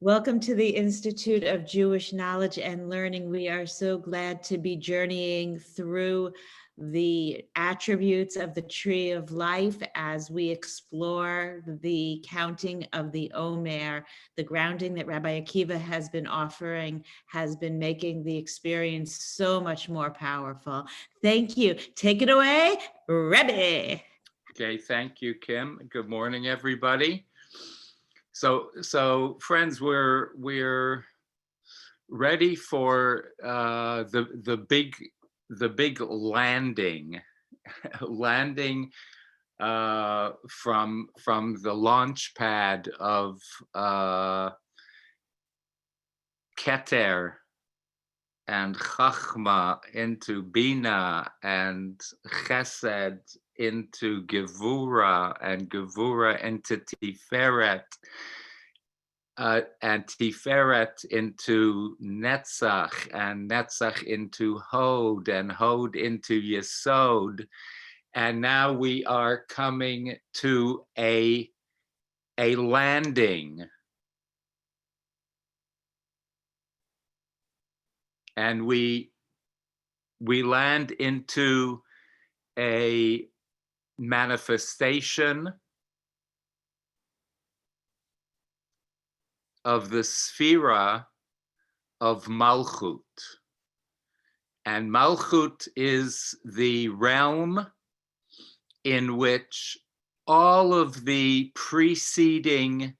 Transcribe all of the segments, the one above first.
Welcome to the Institute of Jewish Knowledge and Learning. We are so glad to be journeying through the attributes of the tree of life as we explore the counting of the Omer. The grounding that Rabbi Akiva has been offering has been making the experience so much more powerful. Thank you. Take it away, Rabbi. Okay, thank you, Kim. Good morning, everybody. So friends, we're ready for the big landing, landing from the launch pad of Keter and Chachma into Bina and Chesed into Gevura and Gevura into Tiferet and Tiferet into Netzach and Netzach into Hod and Hod into Yesod. And now we are coming to a landing. And we land into a manifestation of the Sphira of Malchut. And Malchut is the realm in which all of the preceding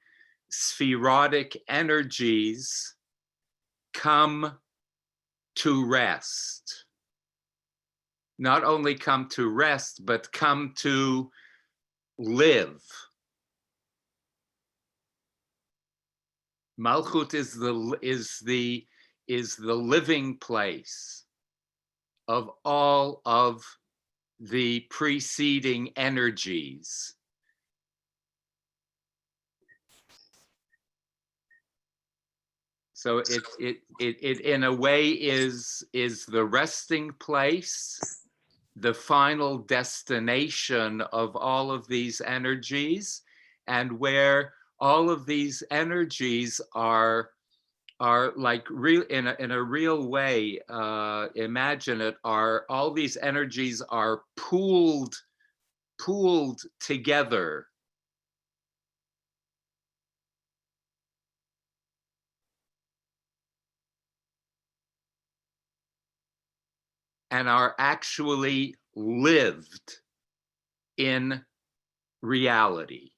spherotic energies come to rest. Not only come to rest, but come to live. Malchut is the living place of all of the preceding energies. So it in a way is the resting place, the final destination of all of these energies, and where all of these energies are like real in a real way. Imagine it. All these energies are pooled together. And are actually lived in reality.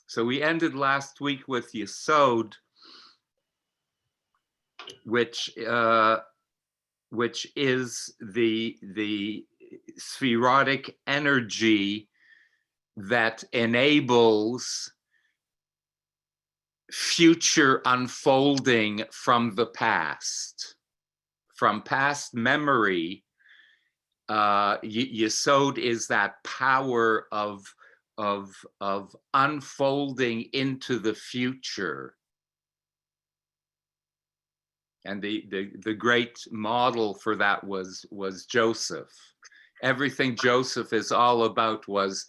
So we ended last week with Yesod, which is the spherotic energy that enables future unfolding from the past, from past memory. Yesod is that power of unfolding into the future. And the great model for that was Joseph. Everything Joseph is all about was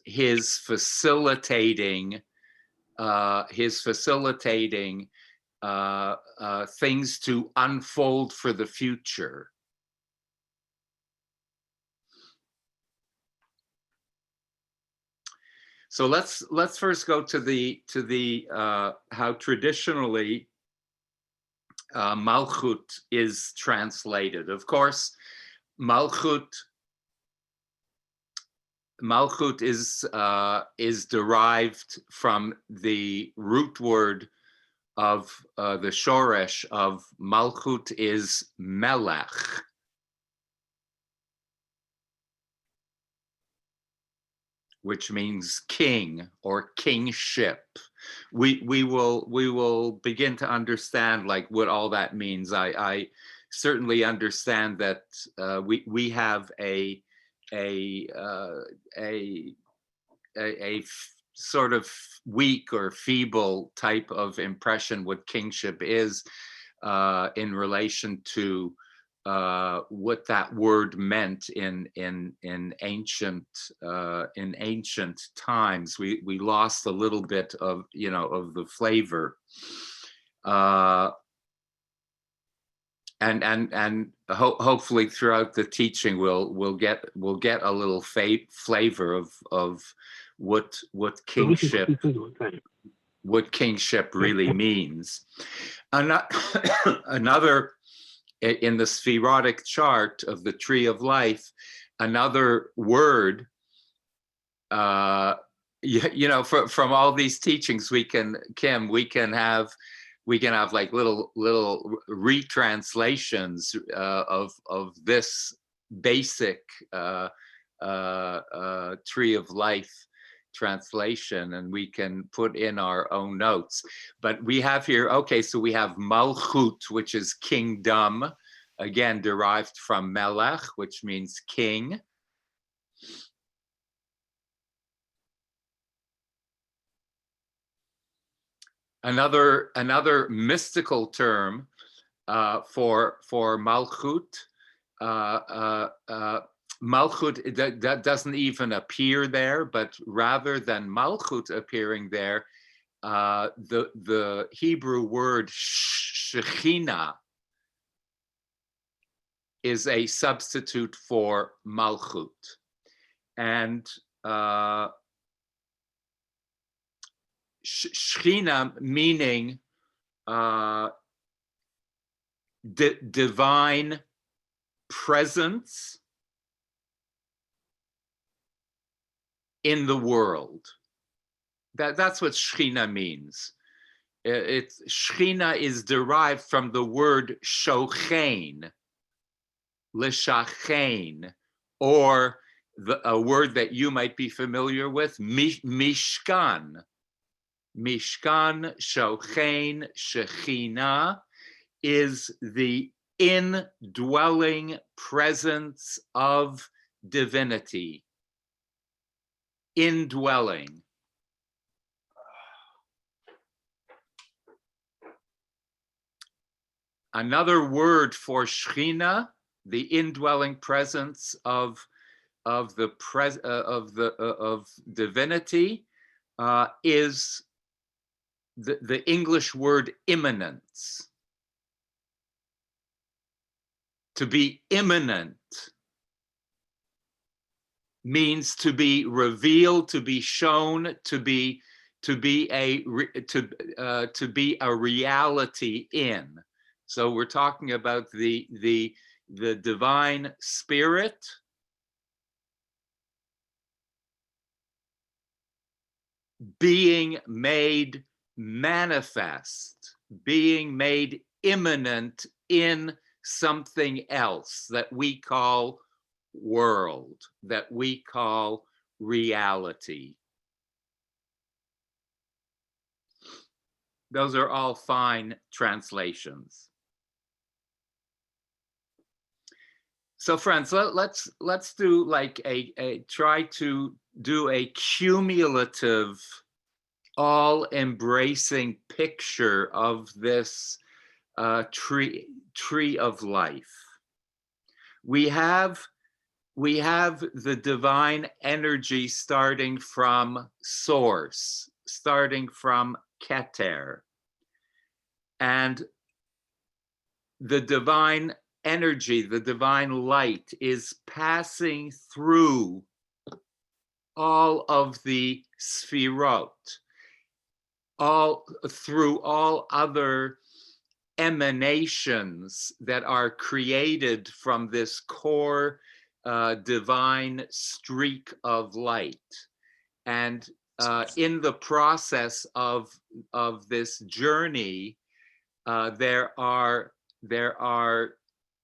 his facilitating things to unfold for the future. So let's first go to the how traditionally Malchut is translated. Of course, Malchut is derived from the root word of the shoresh of Malchut is melech. Which means king or kingship. We will begin to understand like what all that means. I certainly understand that we have a sort of weak or feeble type of impression what kingship is in relation to what that word meant in ancient times. We lost a little bit of of the flavor, and hopefully throughout the teaching we'll get a little flavor of what kingship really means. Another in the spherotic chart of the tree of life, another word, from all these teachings we can have like little retranslations of this basic tree of life translation, and we can put in our own notes. But we have here, okay, so we have Malchut, which is kingdom, again derived from Melech, which means king. Another mystical term for Malchut. Malchut that doesn't even appear there, but rather than Malchut appearing there, the Hebrew word Shekhinah is a substitute for Malchut, and Shekhinah meaning divine presence in the world. That's what Shekhinah means. Shekhinah is derived from the word shochein, l'shachein, or a word that you might be familiar with, mishkan. Mishkan, shochein, Shekhinah is the indwelling presence of divinity. Indwelling. Another word for Shekhinah, the indwelling presence of divinity, is the English word immanence. To be immanent means to be revealed, to be shown, to be a reality in. So we're talking about the divine spirit being made manifest, being made immanent in something else that we call world, that we call reality. Those are all fine translations. So friends, let's do like try to do a cumulative, all-embracing picture of this tree of life. We have the divine energy starting from source, starting from Keter, and the divine energy, the divine light, is passing through all of the sphirot, through all other emanations that are created from this core divine streak of light. And in the process of this journey, there are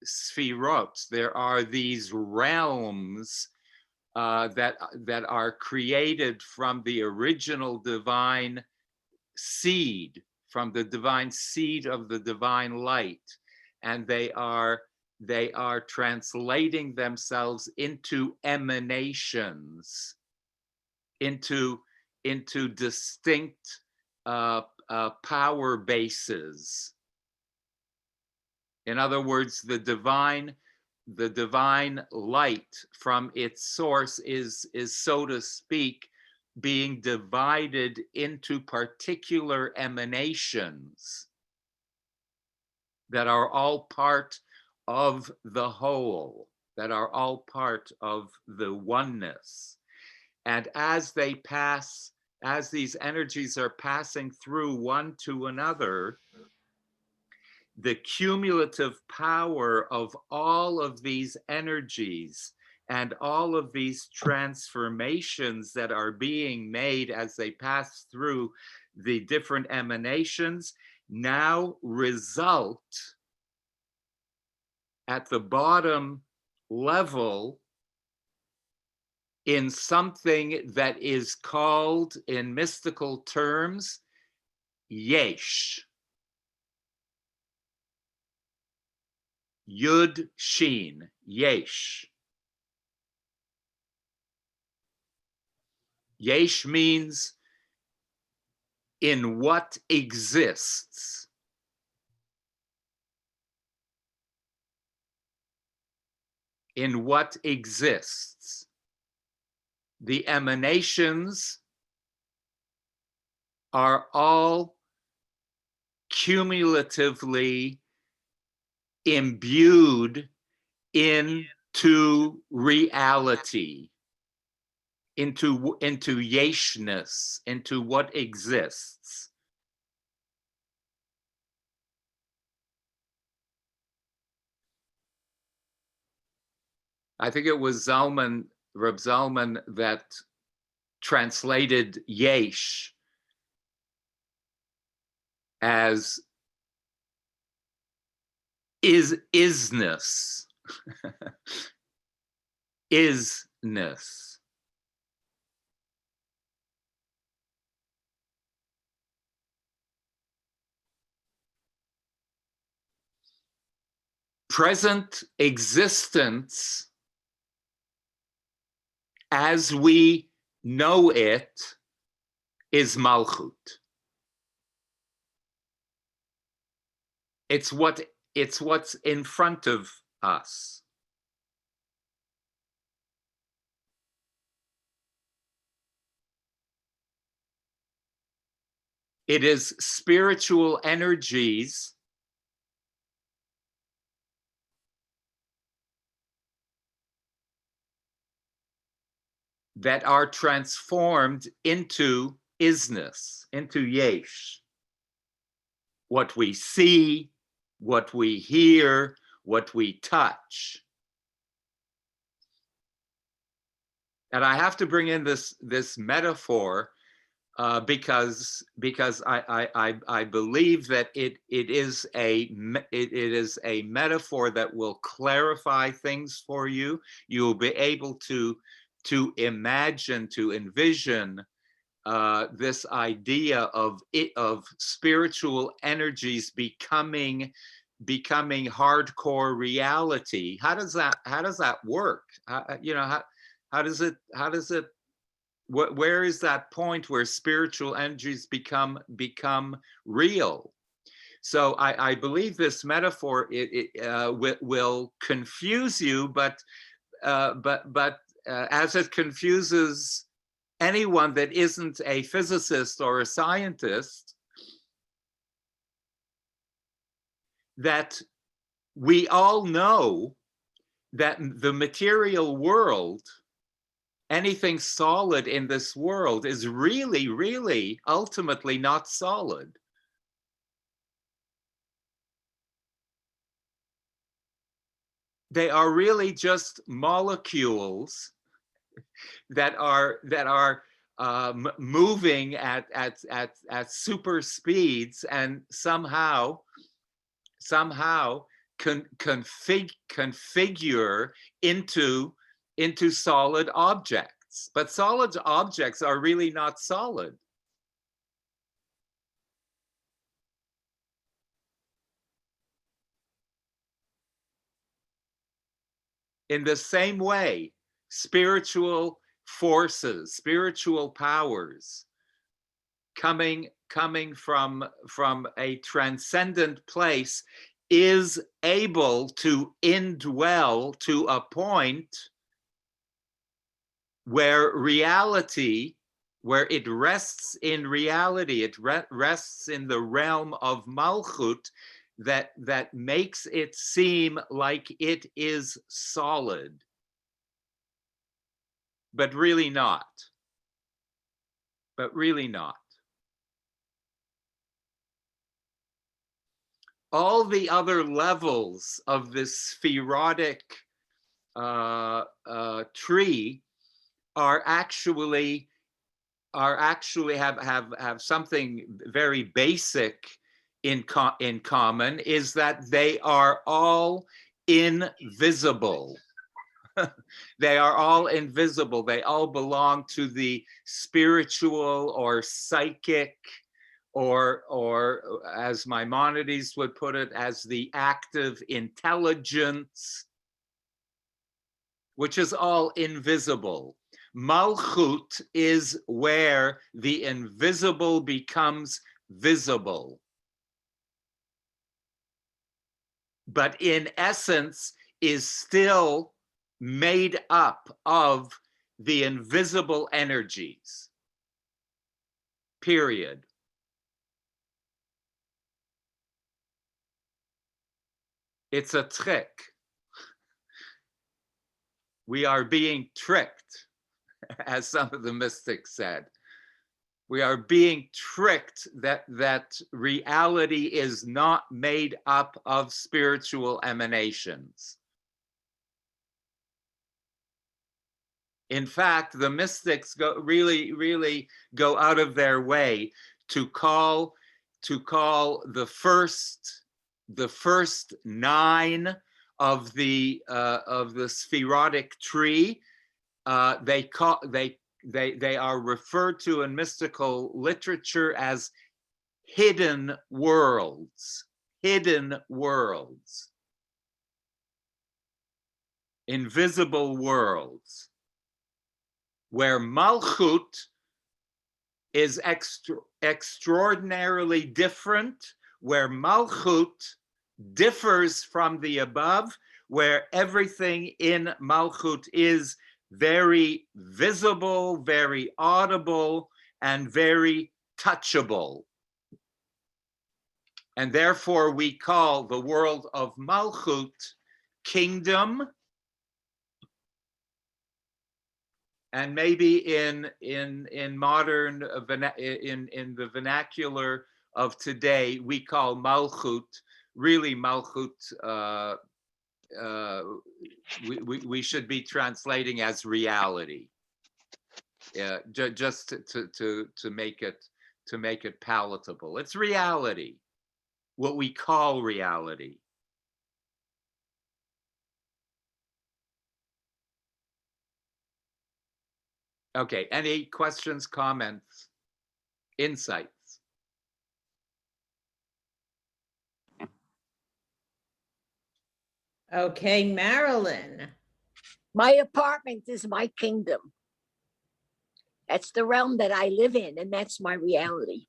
sphirot, there are these realms that are created from the original divine seed, from the divine seed of the divine light, and they are they are translating themselves into emanations, into distinct power bases. In other words, the divine light from its source is, so to speak, being divided into particular emanations that are all part of the whole, that are all part of the oneness. And as they pass, as these energies are passing through one to another, the cumulative power of all of these energies and all of these transformations that are being made as they pass through the different emanations now result at the bottom level in something that is called, in mystical terms, yesh. Yud Shin, yesh. Yesh means in what exists. In what exists. The emanations are all cumulatively imbued into reality, into yeshness, into what exists. I think it was Reb Zalman, that translated yesh as isness. Isness. Present existence as we know it is Malchut. It's what's in front of us. It is spiritual energies that are transformed into isness, into yesh. What we see, what we hear, what we touch. And I have to bring in this metaphor because I believe that it is a metaphor that will clarify things for you. You will be able to imagine, to envision this idea of spiritual energies becoming hardcore reality. How does that work? How does it where is that point where spiritual energies become real? So I believe this metaphor will confuse you, but as it confuses anyone that isn't a physicist or a scientist, that we all know that the material world, anything solid in this world, is really, really ultimately not solid. They are really just molecules that are moving at super speeds and somehow configure into solid objects. But solid objects are really not solid. In the same way, spiritual forces, spiritual powers coming from a transcendent place is able to indwell to a point where reality, where it rests in reality, it rests in the realm of Malchut, that makes it seem like it is solid, but really not. But really not. All the other levels of this spherotic tree are actually have something very basic in common, is that they are all invisible. They are all invisible. They all belong to the spiritual or psychic, or as Maimonides would put it, as the active intelligence, which is all invisible. Malchut is where the invisible becomes visible. But in essence is still made up of the invisible energies. Period. It's a trick. We are being tricked, as some of the mystics said. We are being tricked that reality is not made up of spiritual emanations. In fact, the mystics really go out of their way to call the first 9 of the spherotic tree. They are referred to in mystical literature as hidden worlds, invisible worlds, where Malchut is extraordinarily different, where Malchut differs from the above, where everything in Malchut is very visible, very audible, and very touchable. And therefore we call the world of Malchut kingdom. And maybe in modern, in the vernacular of today, we call Malchut, really Malchut, we should be translating as reality. Just to make it palatable. It's reality, what we call reality. Okay, any questions, comments, insights? Okay, Marilyn. My apartment is my kingdom. That's the realm that I live in, and that's my reality.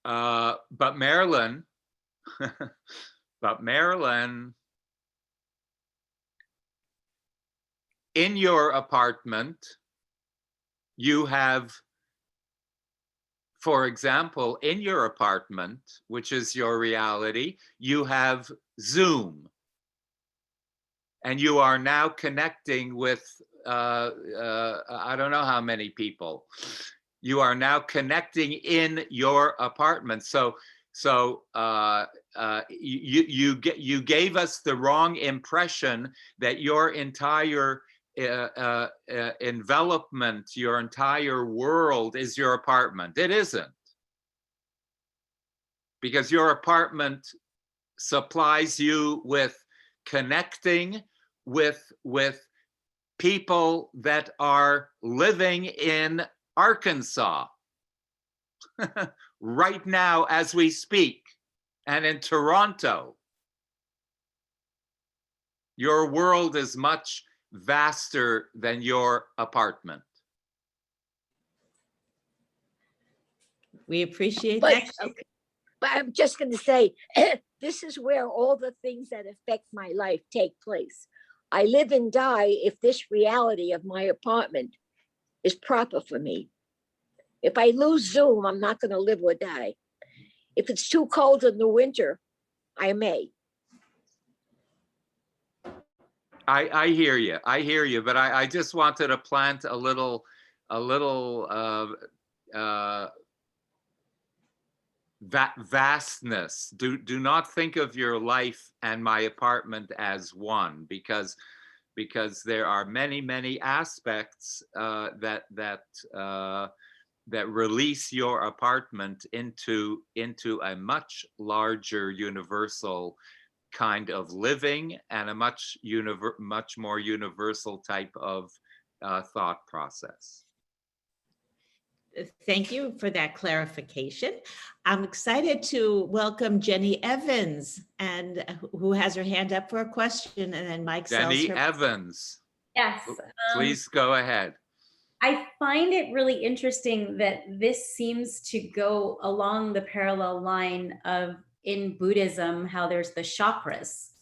But Marilyn, in your apartment, you have, for example, in your apartment, which is your reality, you have Zoom. And you are now connecting with, I don't know how many people. You are now connecting in your apartment. So you gave us the wrong impression that your entire envelopment, your entire world is your apartment. It isn't, because your apartment supplies you with connecting with people that are living in Arkansas right now as we speak. And in Toronto, your world is much vaster than your apartment. We appreciate But, that. okay, but I'm just going to say, this is where all the things that affect my life take place. I live and die if this reality of my apartment is proper for me. If I lose Zoom, I'm not going to live or die. If it's too cold in the winter, I may. I hear you. I hear you. But I just wanted to plant a little vastness. Do not think of your life and my apartment as one, because there are many aspects that release your apartment into a much larger universal kind of living and a much more universal type of thought process. Thank you for that clarification. I'm excited to welcome Jenny Evans, and who has her hand up for a question, and then Mike sells Jenny her. Evans. Yes. Please go ahead. I find it really interesting that this seems to go along the parallel line of, in Buddhism, how there's the chakras.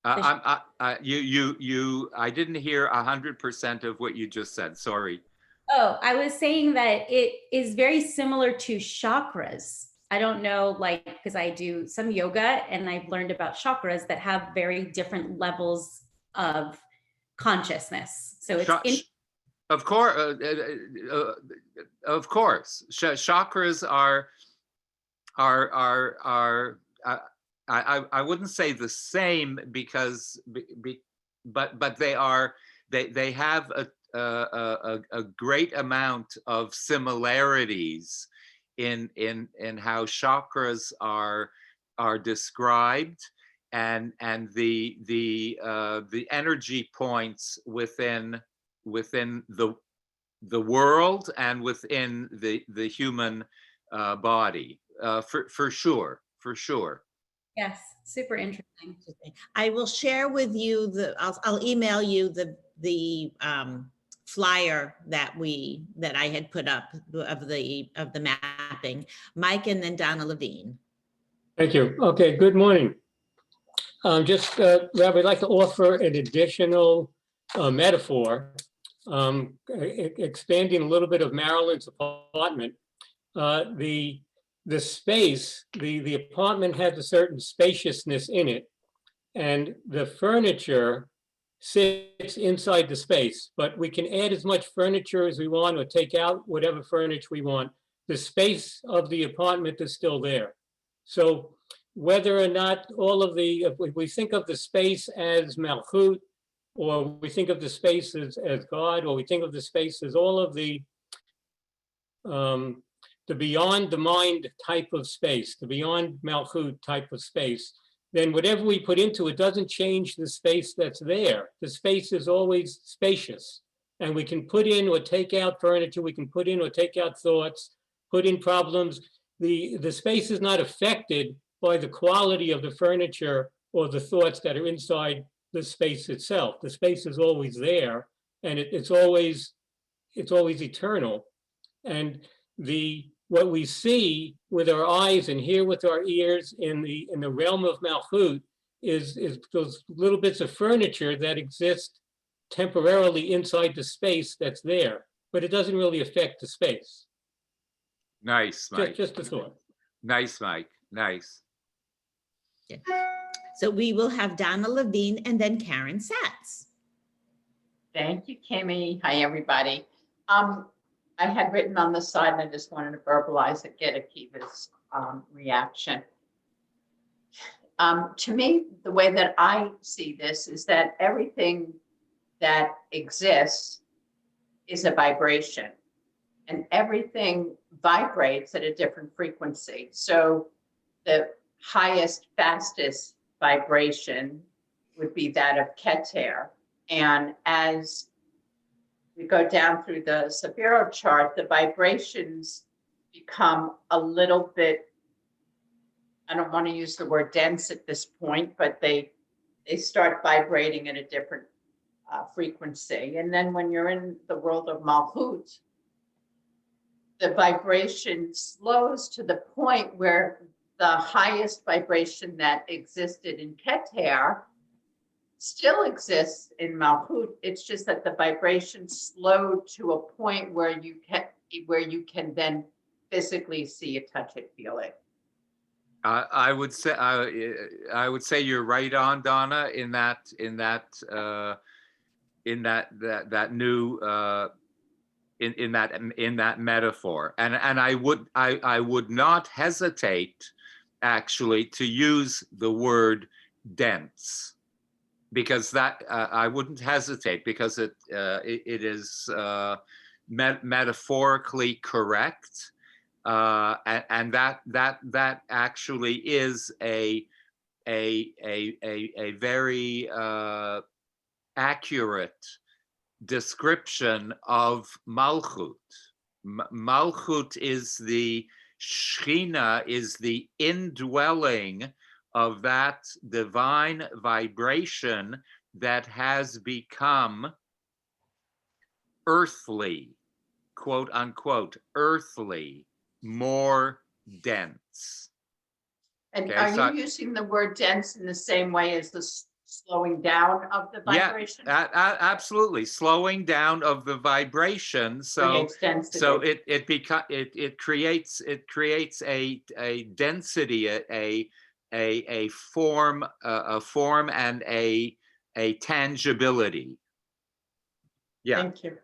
I didn't hear 100% of what you just said. Sorry. Oh, I was saying that it is very similar to chakras. I don't know, like, because I do some yoga and I've learned about chakras that have very different levels of consciousness. So it's of course, chakras are I wouldn't say the same, because but they have a great amount of similarities in how chakras are described, and the energy points within the world and within the human body, for sure. Yes, super interesting. I will share with you I'll email you the flyer that I had put up of the mapping. Mike, and then Donna Levine. Thank you. Okay, good morning. Just, Rabbi, I'd like to offer an additional metaphor, expanding a little bit of Marilyn's apartment. The space, the apartment has a certain spaciousness in it, and the furniture sits inside the space, but we can add as much furniture as we want or take out whatever furniture we want. The space of the apartment is still there. So whether or not if we think of the space as Malchut, or we think of the space as God, or we think of the space as all of the beyond the mind type of space, the beyond Malchut type of space, then whatever we put into it doesn't change the space that's there. The space is always spacious, and we can put in or take out furniture, we can put in or take out thoughts, put in problems. The space is not affected by the quality of the furniture or the thoughts that are inside the space itself. The space is always there, and it's always eternal. And what we see with our eyes and hear with our ears in the realm of Malchut is those little bits of furniture that exist temporarily inside the space that's there, but it doesn't really affect the space. Nice, Mike. Just a thought. Nice, Mike. Nice. Yeah. So we will have Donna Levine and then Karen Satz. Thank you, Kimmy. Hi, everybody. I had written on the side, and I just wanted to verbalize it, get Akiva's reaction. To me, the way that I see this is that everything that exists is a vibration, and everything vibrates at a different frequency. So the highest, fastest vibration would be that of Keter. And as we go down through the Sefirot chart, the vibrations become a little bit I don't want to use the word dense at this point, but they start vibrating at a different frequency. And then when you're in the world of Malchut, the vibration slows to the point where the highest vibration that existed in Keter still exists in Malchut. It's just that the vibration slowed to a point where you can then physically see it, touch it, feel it. I would say you're right on, Donna, in that metaphor, and I would not hesitate actually to use the word dense, because that I wouldn't hesitate, because it is metaphorically correct. And that actually is a very accurate description of Malchut. Malchut is the Shechina, is the indwelling of that divine vibration that has become earthly, quote unquote, earthly, more dense. And Okay, are so you using the word dense in the same way as the slowing down of the vibration? Yeah, absolutely. Slowing down of the vibration. So it creates a density, a form and a tangibility. Yeah. Thank you.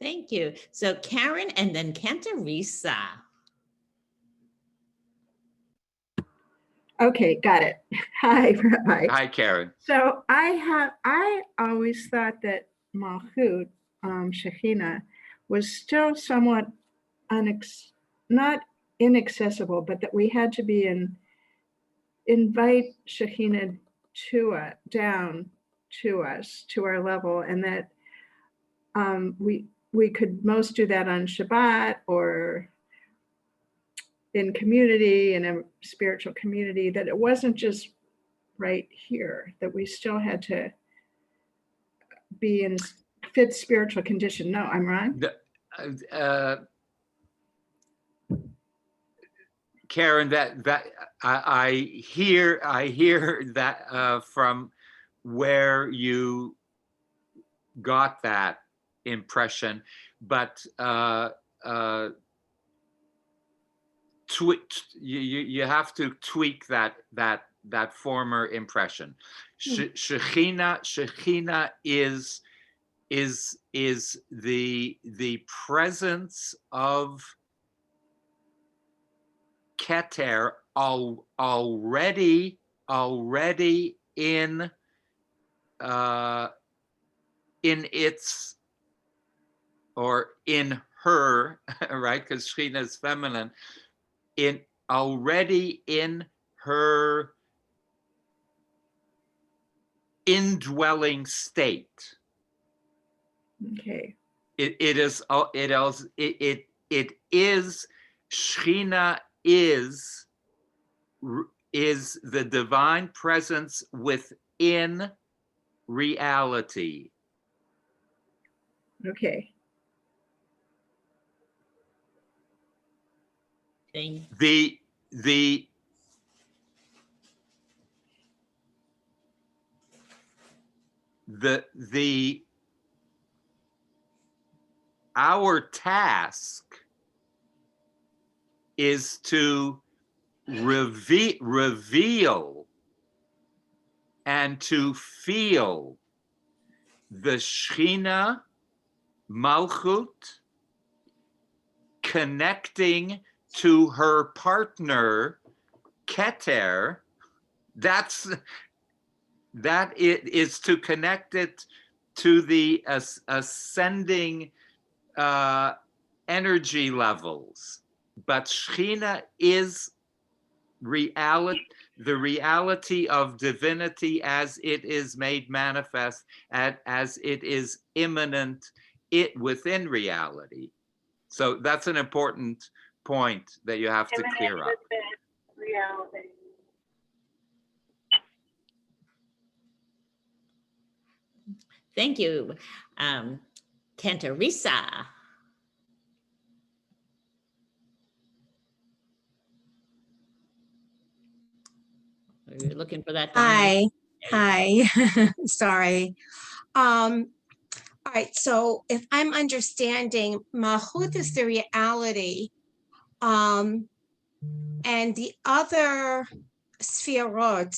Thank you. So Karen and then Cantarisa. Okay, got it. Hi, Rabbi. Hi, Karen. So I always thought that Malchut, Shekhinah, was still somewhat not inaccessible, but that we had to invite Shekhinah down to us, to our level, and that we could most do that on Shabbat or in community, in a spiritual community, that it wasn't just right here, that we still had to be in a fit spiritual condition. No, I'm wrong? Karen, that I hear that from where you got that impression, but you have to tweak that former impression. Shekhinah is the presence of Keter already in its, or in her, right? Because Shekhinah is feminine. Already in her indwelling state. Okay. It is Shekhinah is the divine presence within reality. Okay. Our task is to reveal and to feel the Shekhinah, Malchut, connecting to her partner, Keter. That it is to connect it to the ascending energy levels. But Shekhinah is reality, the reality of divinity as it is made manifest, as it is immanent within reality. So that's an important point that you have to clear up. reality. Thank you, Cantarisa. You're looking for that. Donna. Hi. Sorry. All right. So if I'm understanding, Malchut is the reality, and the other sfirot,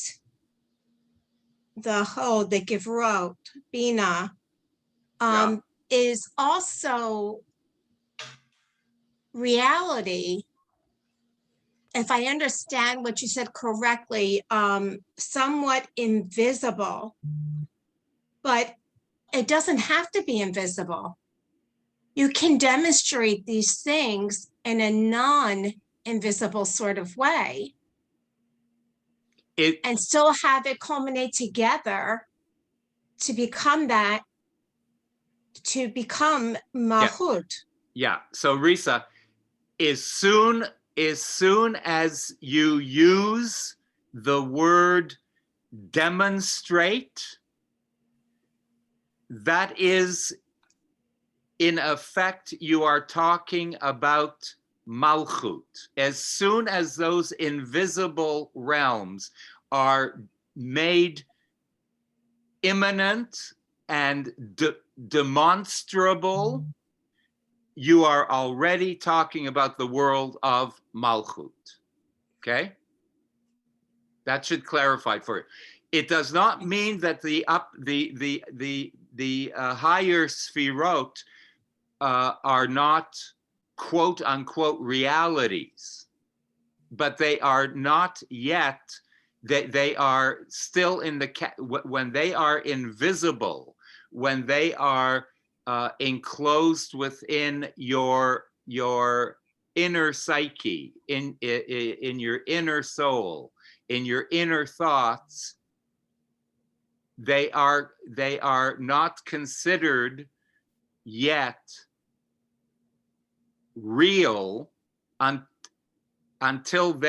the Hod, the Givrot, Bina, is also reality. If I understand what you said correctly, somewhat invisible, but it doesn't have to be invisible. You can demonstrate these things in a non-invisible sort of way and still have it culminate together to become that, to become Malchut. Yeah. So Risa, as soon as you use the word demonstrate, that is, in effect, you are talking about Malchut. As soon as those invisible realms are made immanent and demonstrable, you are already talking about the world of Malchut. Okay? That should clarify for you. It does not mean that the higher sfirot are not quote unquote realities, but they are not yet. They are still in the when they are invisible, when they are enclosed within your inner psyche, in your inner soul, in your inner thoughts, they are not considered yet real until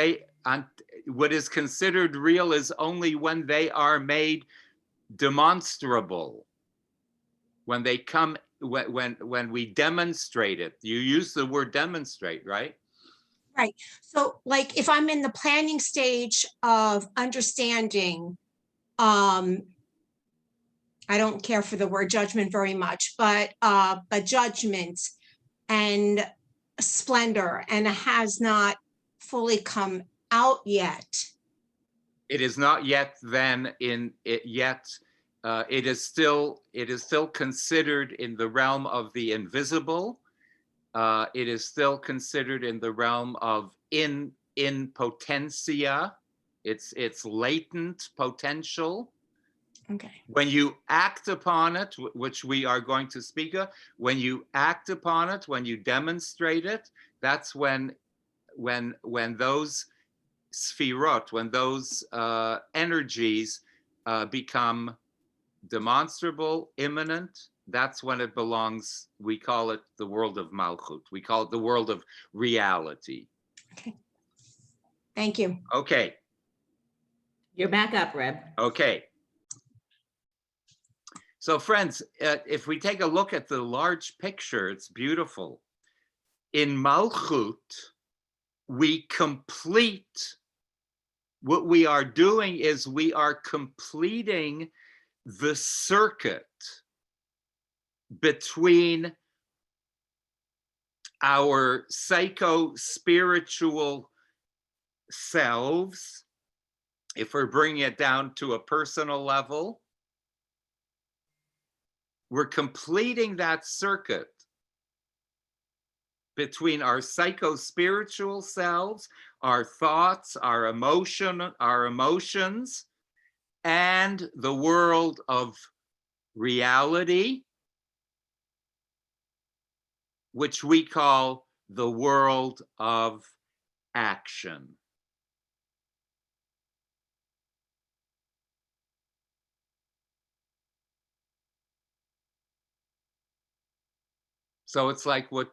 what is considered real is only when they are made demonstrable, when they come, when we demonstrate it. You use the word demonstrate, right? Right. So like if I'm in the planning stage of understanding, I don't care for the word judgment very much, but judgment and splendor, and it has not fully come out yet. It is not yet then in it yet. It is still considered in the realm of the invisible. It is still considered in the realm of in potentia. It's latent potential. Okay. When you act upon it, which we are going to speak of, when you act upon it, when you demonstrate it, that's when those sfirot, when those energies become demonstrable, immanent. That's when it belongs. We call it the world of Malchut. We call it the world of reality. Okay. Thank you. Okay. You're back up, Reb. Okay. So friends, if we take a look at the large picture, it's beautiful. In Malchut, we complete, what we are doing is we are completing the circuit between our psycho-spiritual selves, if we're bringing it down to a personal level, we're completing that circuit between our psycho-spiritual selves, our thoughts, our emotions, and the world of reality, which we call the world of action. So it's like what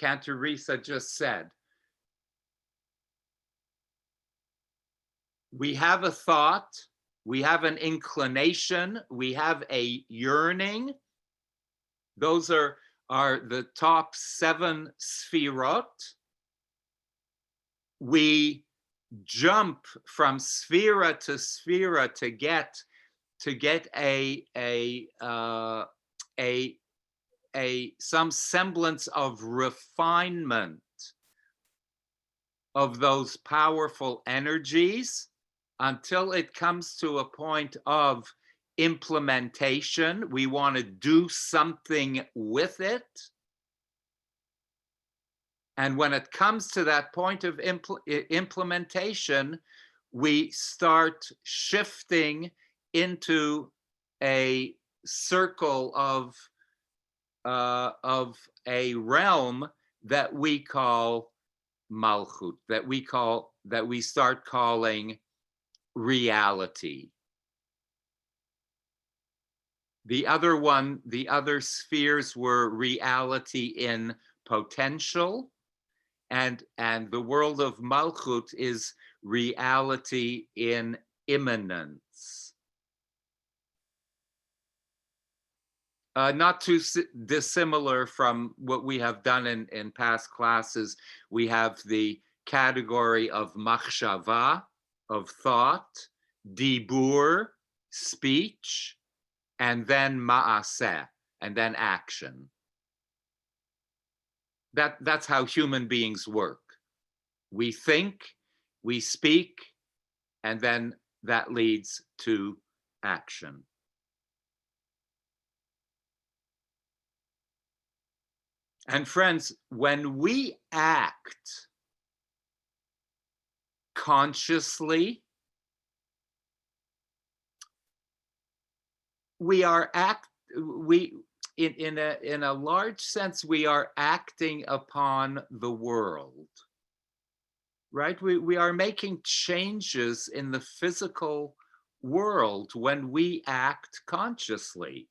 Cantarisa just said. we have a thought, we have an inclination, we have a yearning. Those are the top 7 sfirot. We jump from sphera to sphera to get some semblance of refinement of those powerful energies until it comes to a point of implementation. We want to do something with it. And when it comes to that point of implementation, we start shifting into a circle of a realm that we call Malchut, that we start calling reality. The other spheres were reality in potential, and the world of Malchut is reality in immanence. Not too dissimilar from what we have done in past classes. We have the category of machshava, of thought, dibur, speech, and then ma'aseh, and then action. That's how human beings work. We think, we speak, and then that leads to action. And friends, when we act consciously, in a large sense, we are acting upon the world, right? We are making changes in the physical world when we act consciously.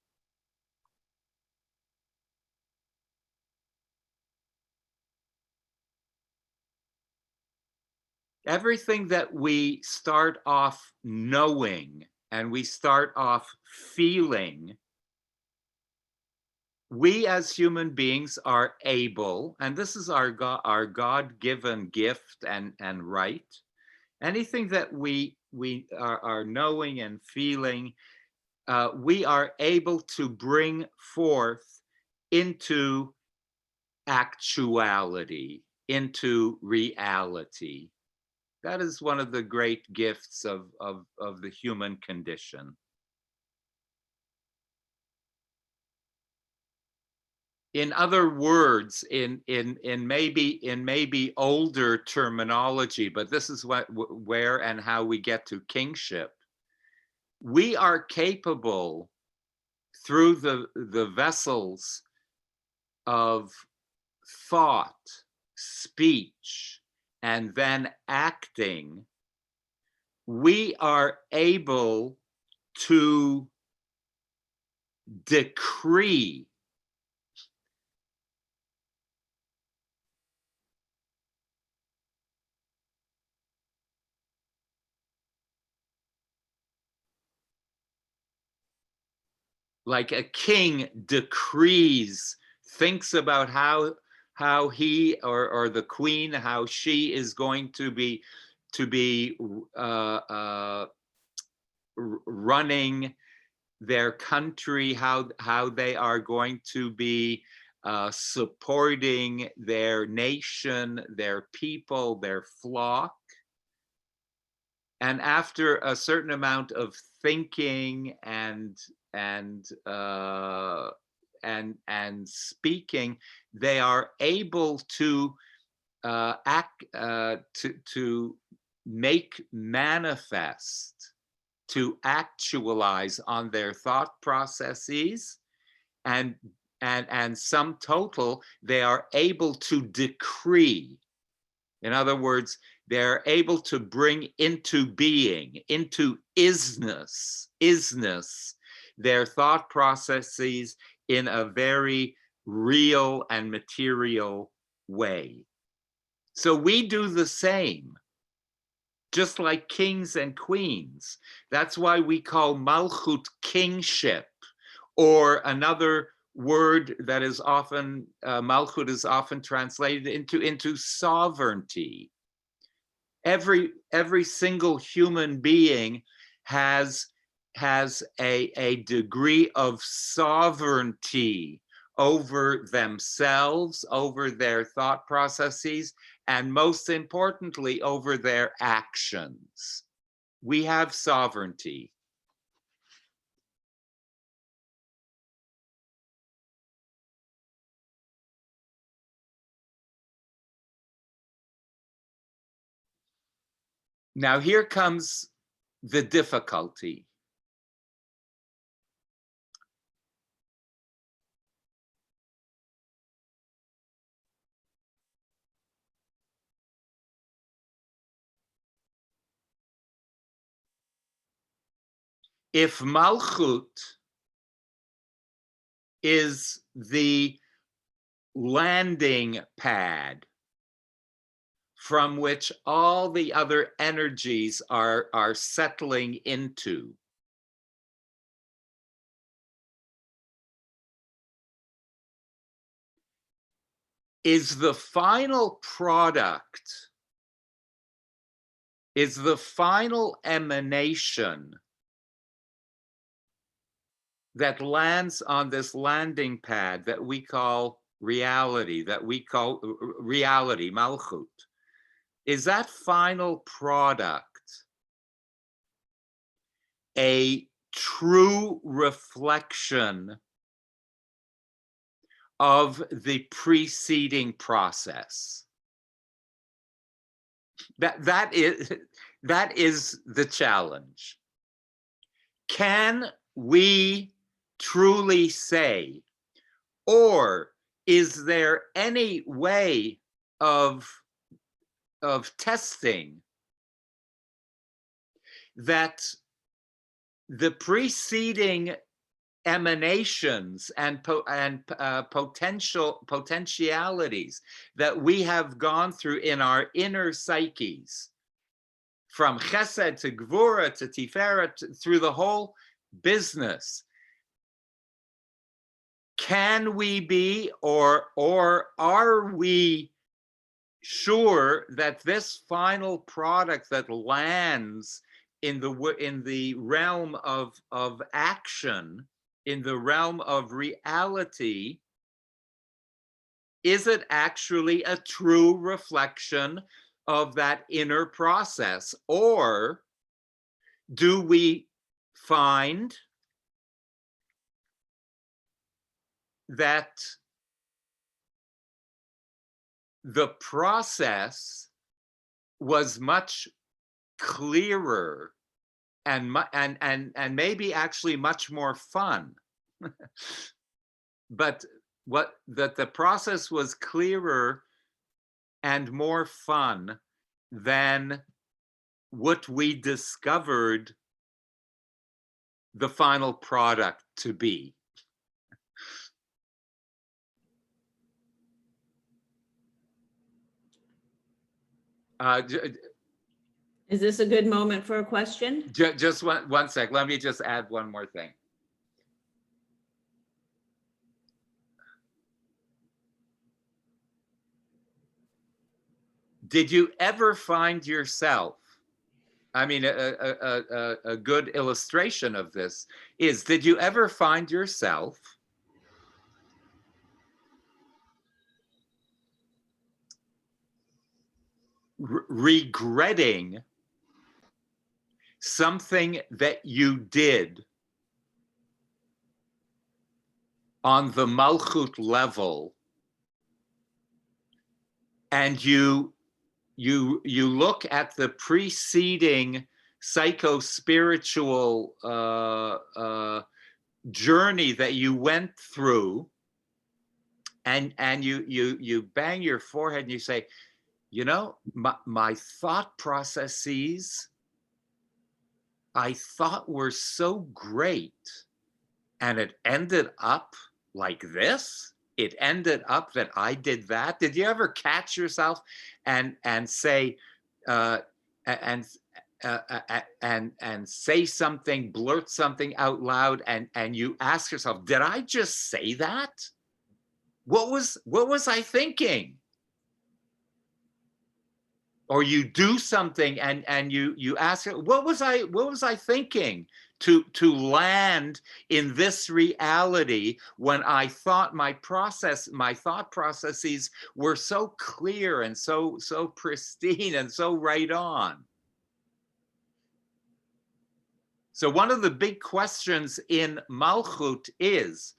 Everything that we start off knowing and we start off feeling, we as human beings are able, and this is our God-given gift and right, anything that we are knowing and feeling, we are able to bring forth into actuality, into reality. That is one of the great gifts of the human condition. In other words, in maybe older terminology, but this is where and how we get to kingship. We are capable through the vessels of thought, speech, and then acting. We are able to decree like a king decrees, thinks about how he or the queen, how she is going to be running their country, how they are going to be supporting their nation, their people, their flock. And after a certain amount of thinking and speaking, they are able to to make manifest, to actualize on their thought processes, and sum total, they are able to decree. In other words, they're able to bring into being, into isness, their thought processes in a very real and material way. So we do the same. just like kings and queens. That's why we call Malchut kingship, or another word that is often, Malchut is often translated into sovereignty. Every single human being has a degree of sovereignty over themselves, over their thought processes, and most importantly, over their actions. We have sovereignty. Now here comes the difficulty. If Malchut is the landing pad from which all the other energies are settling into, is the final product, is the final emanation that lands on this landing pad that we call reality, Malchut, is that final product a true reflection of the preceding process? That is the challenge. Can we truly say, or is there any way of testing that the preceding emanations and potentialities that we have gone through in our inner psyches, from chesed to gvura to tiferet, through the whole business, can we be, or are we sure that this final product that lands in the realm of action, in the realm of reality, is it actually a true reflection of that inner process? Or do we find that the process was much clearer and maybe actually much more fun, but that the process was clearer and more fun than what we discovered the final product to be? Is this a good moment for a question? Just one sec. Let me just add one more thing. Did you ever find yourself, I mean, a good illustration of this is, did you ever find yourself regretting something that you did on the Malchut level, and you look at the preceding psycho-spiritual journey that you went through, and you bang your forehead and you say, you know, my thought processes I thought were so great, and it ended up like this? It ended up that I did that? Did you ever catch yourself and say, and say something, blurt something out loud, and you ask yourself, did I just say that? What was I thinking? Or you do something and you ask, what was I thinking to land in this reality when I thought my thought processes were so clear and so pristine and so right on. So one of the big questions in Malchut is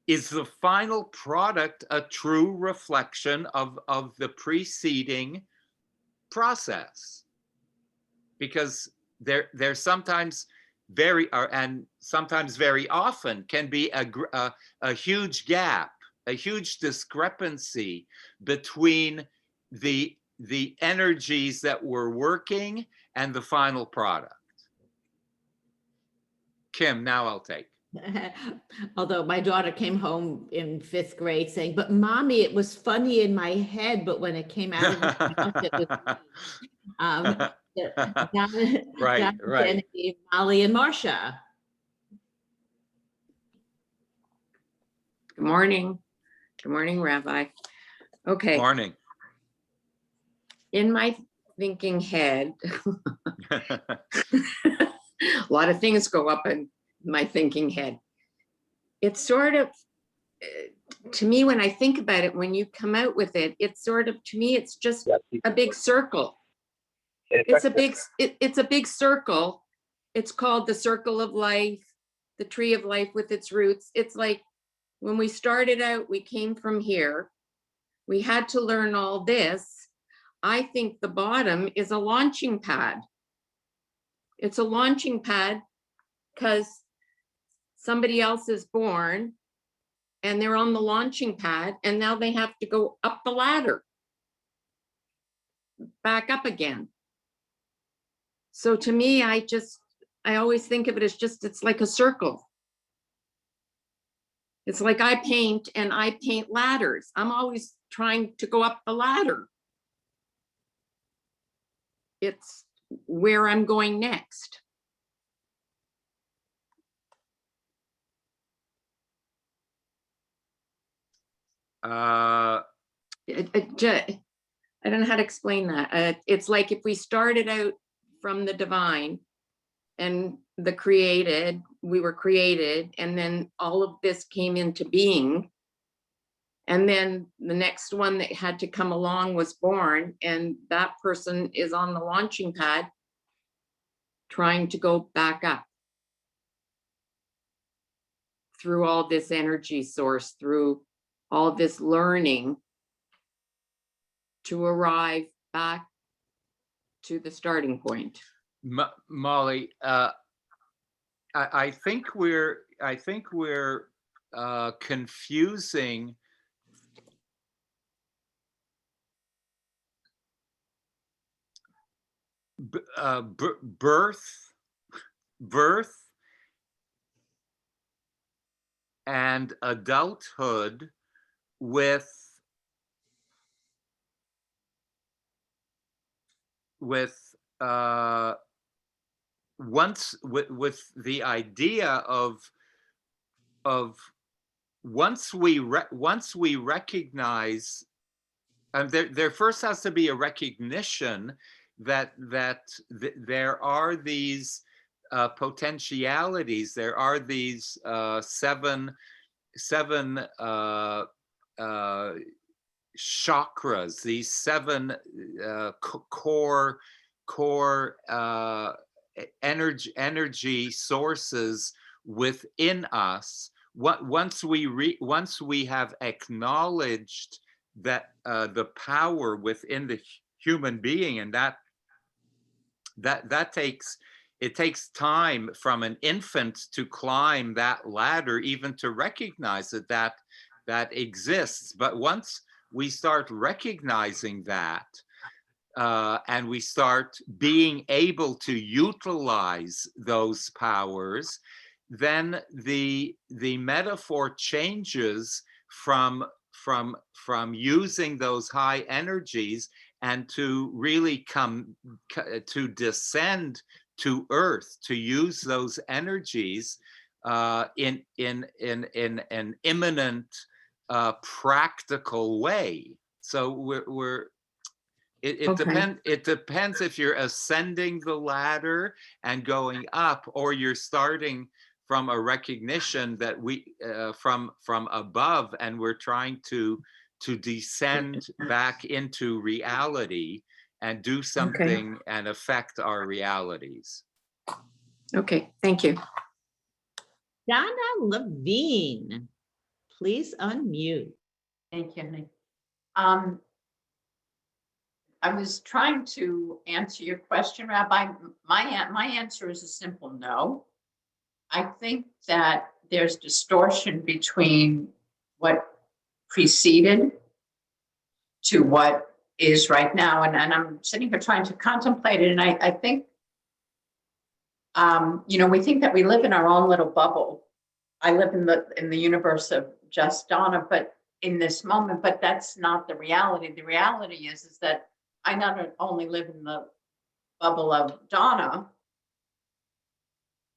the final product a true reflection of the preceding process? Because there sometimes and sometimes very often can be a huge gap, a huge discrepancy between the energies that were working and the final product. Kim, now I'll take. Although my daughter came home in 5th grade saying, but mommy, it was funny in my head, but when it came out of my mouth, it was Right. Genevieve, Molly, and Marcia. Good morning. Good morning, Rabbi. Okay. Morning. In my thinking head, a lot of things go up in my thinking head. It's sort of, to me, when I think about it, when you come out with it, it's sort of, to me, it's just a big circle. It's a big circle. It's called the circle of life, the tree of life with its roots. It's like when we started out, we came from here. We had to learn all this. I think the bottom is a launching pad. It's a launching pad because somebody else is born and they're on the launching pad, and now they have to go up the ladder, back up again. So to me, I always think of it as just, it's like a circle. It's like I paint ladders. I'm always trying to go up the ladder. It's where I'm going next. Uh, I don't know how to explain that. It's like if we started out from the divine and the created, we were created, and then all of this came into being. And then the next one that had to come along was born, and that person is on the launching pad trying to go back up through all this energy source, through all this learning to arrive back to the starting point. Molly, I think we're confusing birth and adulthood with the idea of once we recognize, and there first has to be a recognition that there are these potentialities, there are these seven chakras, these 7 core energy sources within us. Once we have acknowledged that the power within the human being, and that takes time from an infant to climb that ladder, even to recognize that exists. But once we start recognizing that, and we start being able to utilize those powers, then the metaphor changes from using those high energies and to really to descend to earth, to use those energies in an imminent, practical way. So it depends if you're ascending the ladder and going up, or you're starting from a recognition that from above, and we're trying to descend back into reality and do something and affect our realities. Okay, thank you. Donna Levine, please unmute. Thank you, Nick. I was trying to answer your question, Rabbi. My answer is a simple no. I think that there's distortion between what preceded to what is right now. And I'm sitting here trying to contemplate it. And I think, we think that we live in our own little bubble. I live in the universe of just Donna, but in this moment, but that's not the reality. The reality is that I not only live in the bubble of Donna,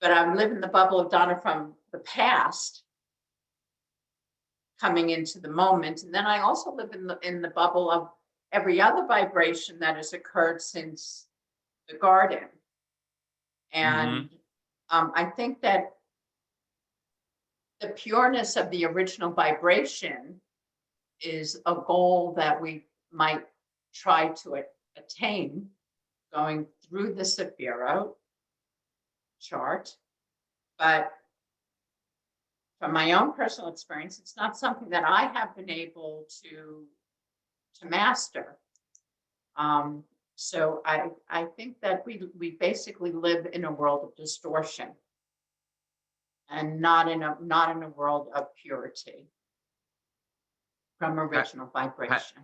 but I live in the bubble of Donna from the past coming into the moment. And then I also live in the bubble of every other vibration that has occurred since the garden. And I think that the pureness of the original vibration is a goal that we might try to attain going through the Sephirot chart. But from my own personal experience, it's not something that I have been able to master. So I think that we basically live in a world of distortion and not in a world of purity from original vibration.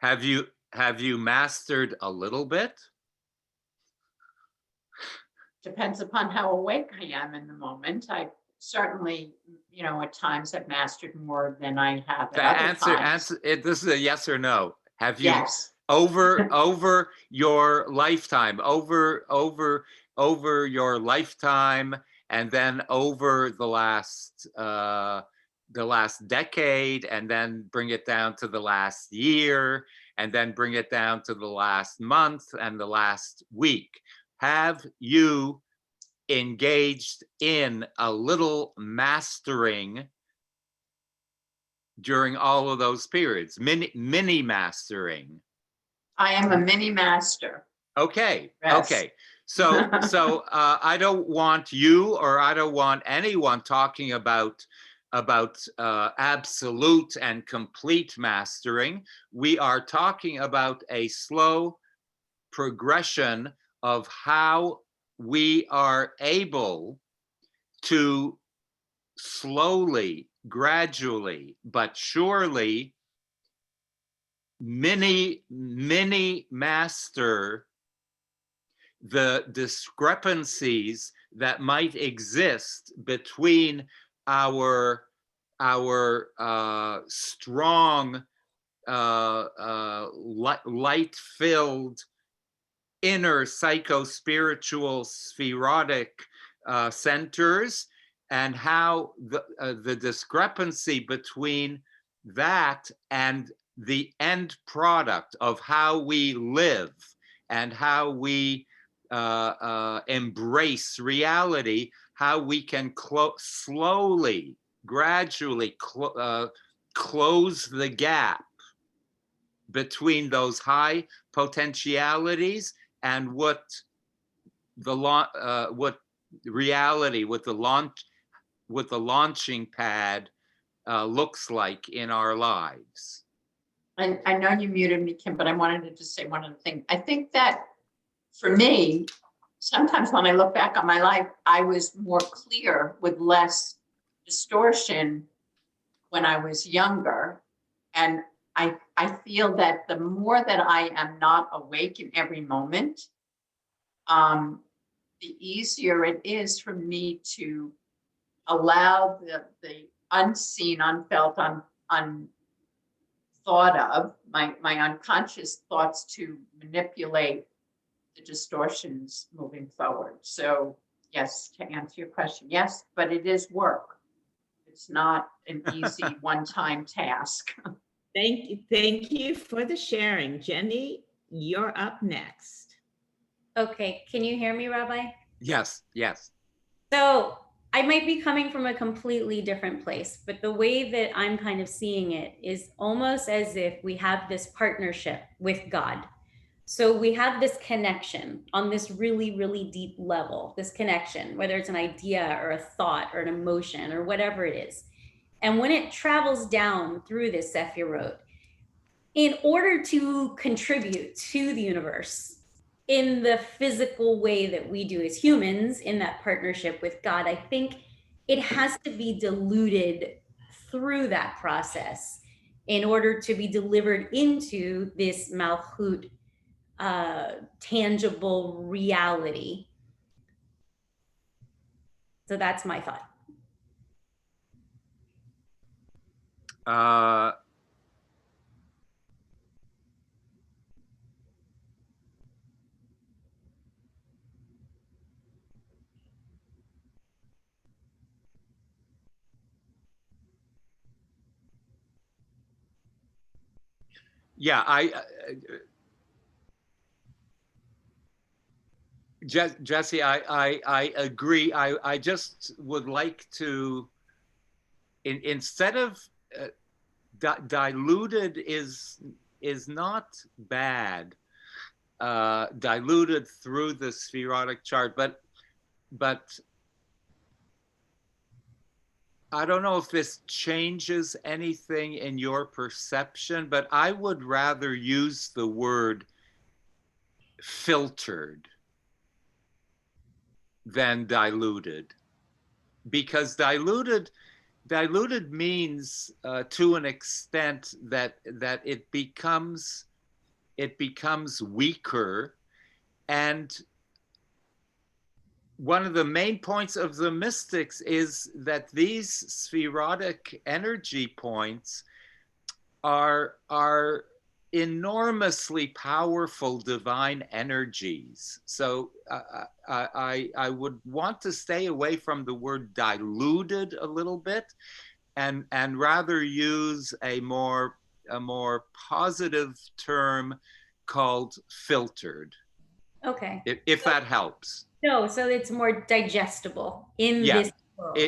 Have you mastered a little bit? Depends upon how awake I am in the moment. I certainly, at times have mastered more than I have at other times. This is a yes or no. Have you? Yes. Over your lifetime, over your lifetime, and then over the last decade, and then bring it down to the last year, and then bring it down to the last month and the last week. Have you engaged in a little mastering during all of those periods? Mini mastering. I am a mini master. Okay. Yes. Okay. So I don't want you, or I don't want anyone talking about absolute and complete mastering. We are talking about a slow progression of how we are able to slowly, gradually, but surely mini master the discrepancies that might exist between our strong light-filled inner psycho-spiritual spherotic centers, and how the discrepancy between that and the end product of how we live and how we embrace reality, how we can slowly, gradually close the gap between those high potentialities and what reality, what the launching pad looks like in our lives. I know you muted me, Kim, but I wanted to just say one other thing. I think that for me, sometimes when I look back on my life, I was more clear with less distortion when I was younger. And I feel that the more that I am not awake in every moment, the easier it is for me to allow the unseen, unfelt, unthought thought of, my unconscious thoughts to manipulate the distortions moving forward. So yes, to answer your question, yes, but it is work. It's not an easy one-time task. Thank you for the sharing. Jenny, you're up next. Okay, can you hear me, Rabbi? Yes, yes. So I might be coming from a completely different place, but the way that I'm kind of seeing it is almost as if we have this partnership with God. So we have this connection on this really, really deep level, this connection, whether it's an idea or a thought or an emotion or whatever it is. And when it travels down through this Sephirot, in order to contribute to the universe in the physical way that we do as humans in that partnership with God, I think it has to be diluted through that process in order to be delivered into this Malchut tangible reality. So that's my thought. Yeah, Jesse, I agree. I just would like to, instead of diluted is not bad. Diluted through the spherotic chart, but I don't know if this changes anything in your perception, but I would rather use the word filtered than diluted, because diluted means to an extent that it becomes weaker. And one of the main points of the mystics is that these spherotic energy points are enormously powerful divine energies. So I would want to stay away from the word diluted a little bit, and rather use a more positive term called filtered. Okay. If that helps. No, so it's more digestible in this world.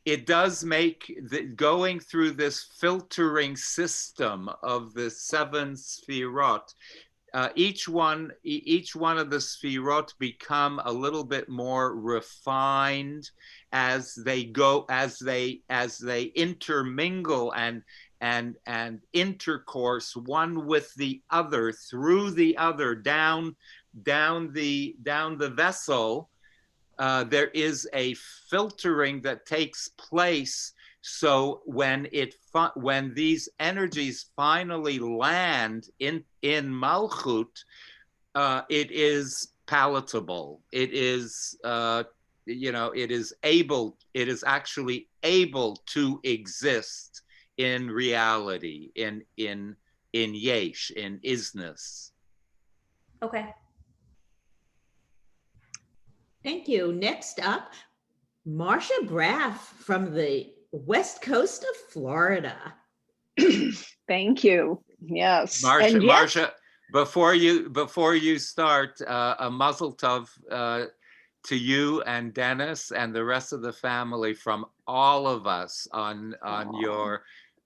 It does make going through this filtering system of the 7 sphirot, each one of the sphirot become a little bit more refined as they go, as they intermingle and intercourse one with the other, through the other, down the vessel. There is a filtering that takes place. So when these energies finally land in Malchut, it is palatable. It is it is actually able to exist in reality, in yesh, in isness. Okay. Thank you. Next up, Marcia Braff from the West Coast of Florida. Thank you. Yes. Marcia, before you start, a mazel tov to you and Dennis and the rest of the family from all of us on your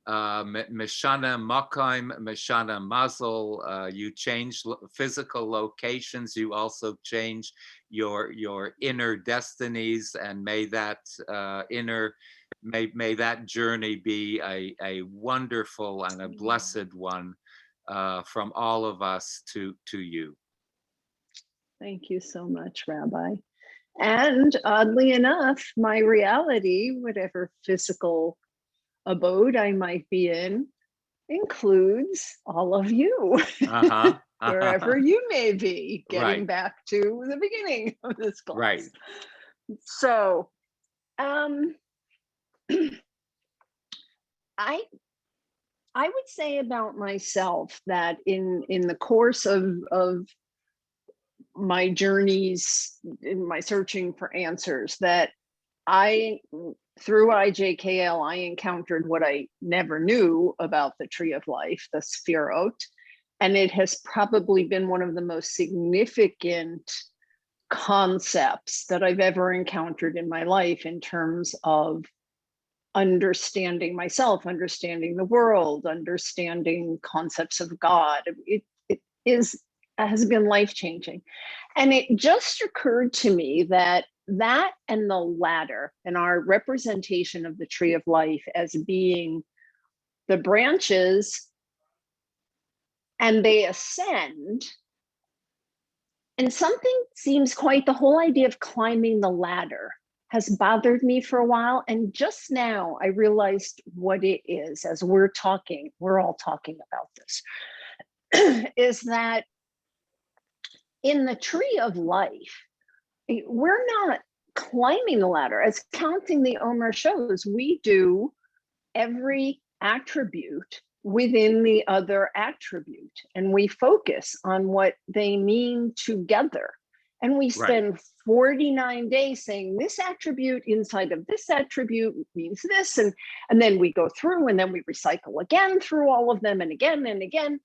Meshana Makim, Meshana Mazel. You changed physical locations. You also changed your inner destinies, and may that may that journey be a wonderful and a blessed one from all of us to you. Thank you so much, Rabbi. And oddly enough, my reality, whatever physical abode I might be in, includes all of you, wherever you may be, getting back to the beginning of this class. Right. So, I would say about myself that in the course of my journeys, in my searching for answers, that through IJKL, I encountered what I never knew about the tree of life, the Sphirot, and it has probably been one of the most significant concepts that I've ever encountered in my life in terms of understanding myself, understanding the world, understanding concepts of God. It has been life-changing. And it just occurred to me that and the ladder and our representation of the tree of life as being the branches, and they ascend. And something seems quite, the whole idea of climbing the ladder has bothered me for a while. And just now I realized what it is as we're all talking about this, is that in the tree of life, we're not climbing the ladder. As Counting the Omer shows, we do every attribute within the other attribute, and we focus on what they mean together. And we spend 49 days saying this attribute inside of this attribute means this, and then we go through and then we recycle again through all of them and again and again.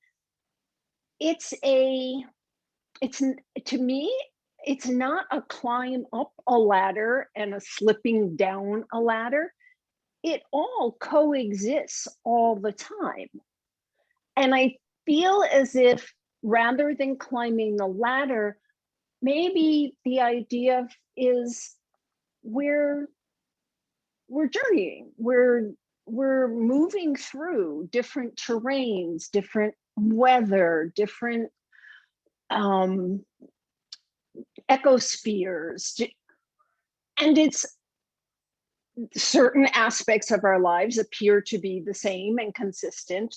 To me, it's not a climb up a ladder and a slipping down a ladder. It all coexists all the time. And I feel as if rather than climbing the ladder, maybe the idea is we're journeying, we're moving through different terrains, different weather, different ecospheres, and it's certain aspects of our lives appear to be the same and consistent,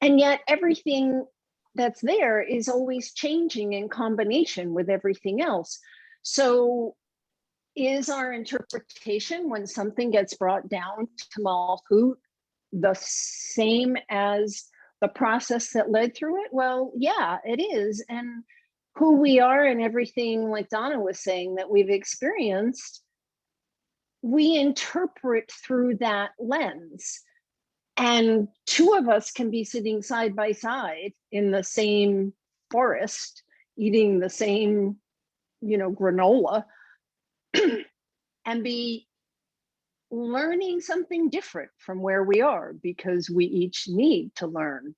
and yet everything that's there is always changing in combination with everything else. So is our interpretation when something gets brought down to Malchut the same as the process that led through it? Well, yeah, it is. And who we are and everything, like Donna was saying, that we've experienced, we interpret through that lens. And two of us can be sitting side by side in the same forest, eating the same, granola, and be learning something different from where we are, because we each need to learn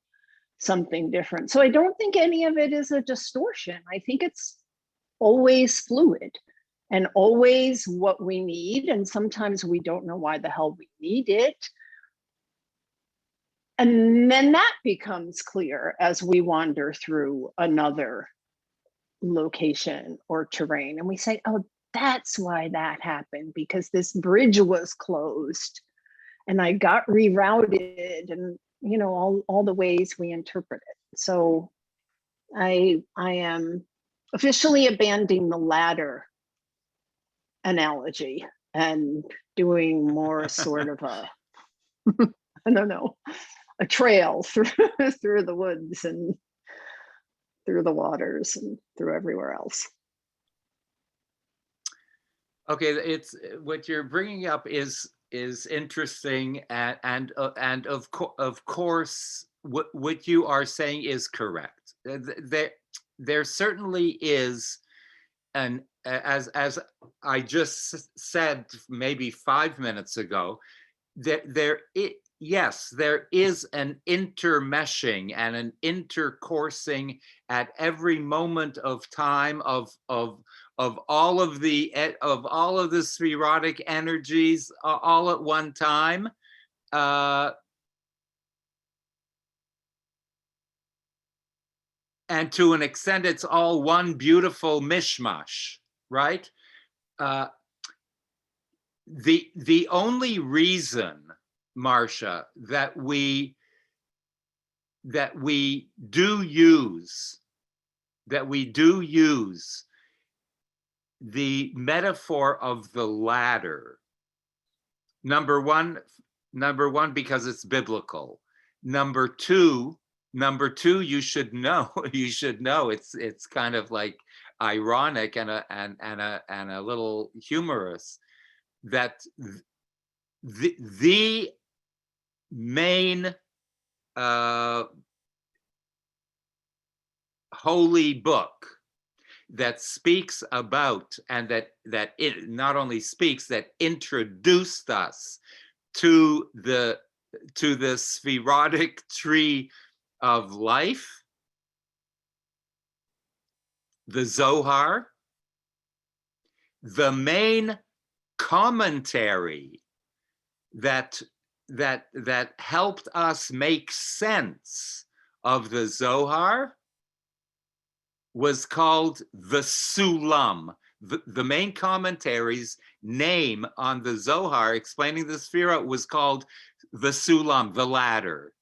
something different. So I don't think any of it is a distortion. I think it's always fluid and always what we need. And sometimes we don't know why the hell we need it. And then that becomes clear as we wander through another location or terrain. And we say, oh, that's why that happened, because this bridge was closed and I got rerouted, and all the ways we interpret it. So I am officially abandoning the ladder analogy and doing more sort of a, I don't know, a trail through the woods and through the waters and through everywhere else. Okay, it's what you're bringing up is interesting, and of course what you are saying is correct. There certainly is an, as I just said maybe 5 minutes ago, yes, there is an intermeshing and an intercoursing at every moment of time of all of the spherotic energies all at one time. And to an extent, it's all one beautiful mishmash, right? The only reason, Marcia, that we do use the metaphor of the ladder, number one, because it's biblical, Number two, you should know, it's kind of like ironic and a little humorous that the main holy book that speaks about, and that it not only speaks, that introduced us to the spherotic tree of life, the Zohar, the main commentary that helped us make sense of the Zohar was called the Sulam. The main commentary's name on the Zohar explaining the Sphira was called the Sulam, the ladder.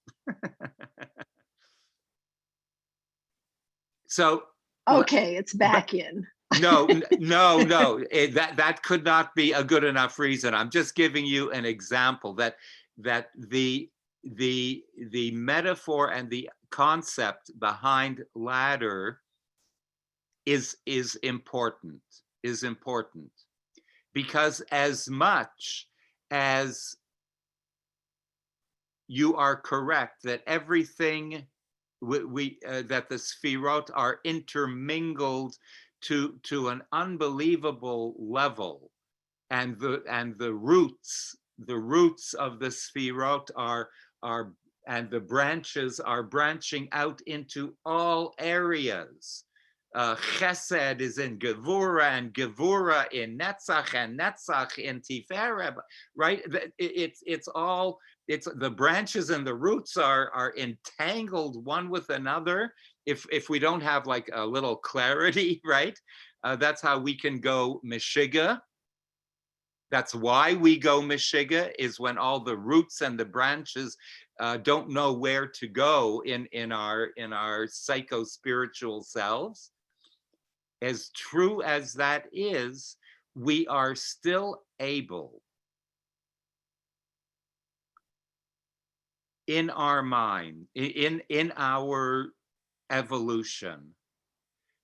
So Okay, it's back in. no, that could not be a good enough reason. I'm just giving you an example that the metaphor and the concept behind ladder is important, because as much as you are correct that everything that the Sphirot are intermingled to an unbelievable level, and the roots of the Sphirot are and the branches are branching out into all areas. Chesed is in Gevura, and Gevura in Netzach, and Netzach in Tiferet, right? It's all, the branches and the roots are entangled one with another. If we don't have like a little clarity, right? That's how we can go Meshiga. That's why we go Meshiga, is when all the roots and the branches don't know where to go in our psycho-spiritual selves. As true as that is, we are still able in our mind, in our evolution,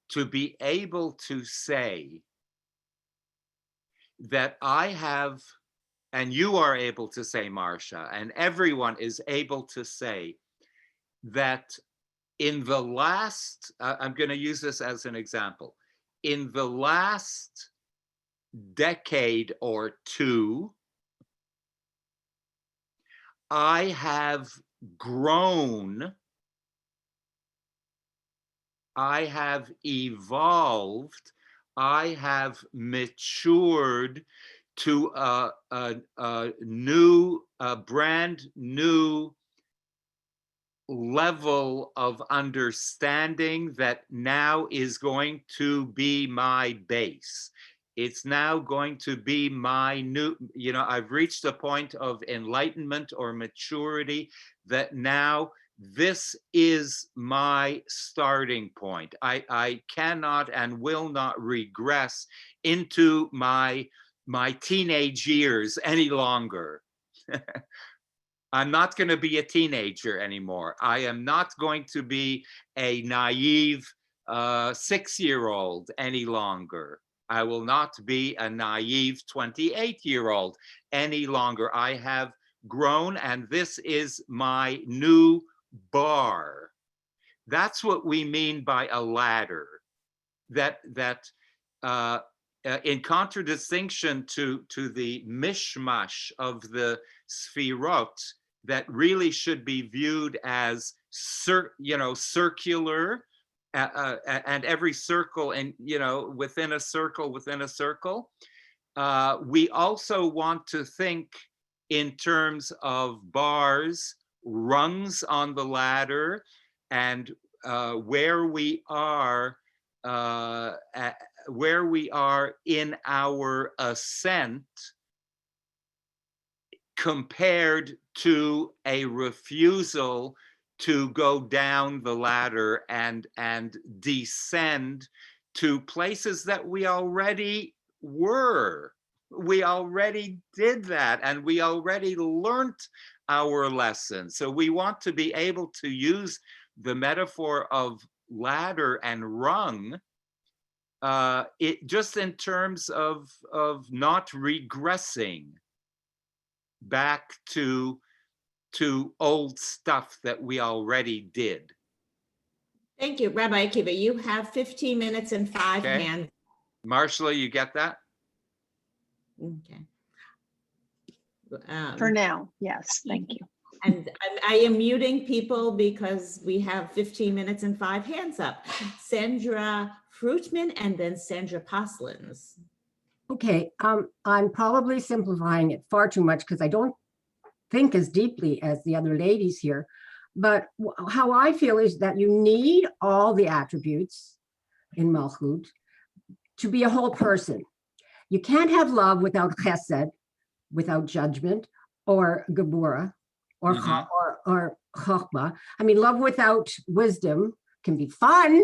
to be able to say that I have, and you are able to say, Marcia, and everyone is able to say that in the last, I'm going to use this as an example, in the last decade or two, I have grown, I have evolved, I have matured to a brand new level of understanding that now is going to be my base. It's now going to be my new, I've reached a point of enlightenment or maturity that now this is my starting point. I cannot and will not regress into my teenage years any longer. I'm not going to be a teenager anymore. I am not going to be a naive 6-year-old any longer. I will not be a naive 28-year-old any longer. I have grown, and this is my new bar. That's what we mean by a ladder. That in contradistinction to the mishmash of the Sphirot, that really should be viewed as circular, and every circle, and within a circle. We also want to think in terms of bars, rungs on the ladder, and where we are in our ascent compared to a refusal to go down the ladder and descend to places that we already were. We already did that, and we already learned our lesson. So we want to be able to use the metaphor of ladder and rung, it just in terms of not regressing back to old stuff that we already did. Thank you, Rabbi Akiva. You have 15 minutes and 5 Okay. hands. Marshall, you get that? Okay. For now, yes, thank you. And I am muting people because we have 15 minutes and 5 hands up. Sandra Fruitman and then Sandra Poslins. Okay, I'm probably simplifying it far too much because I don't think as deeply as the other ladies here. But how I feel is that you need all the attributes in Malchut to be a whole person. You can't have love without chesed, without judgment, or gebura, or or chachma. I mean, love without wisdom can be fun.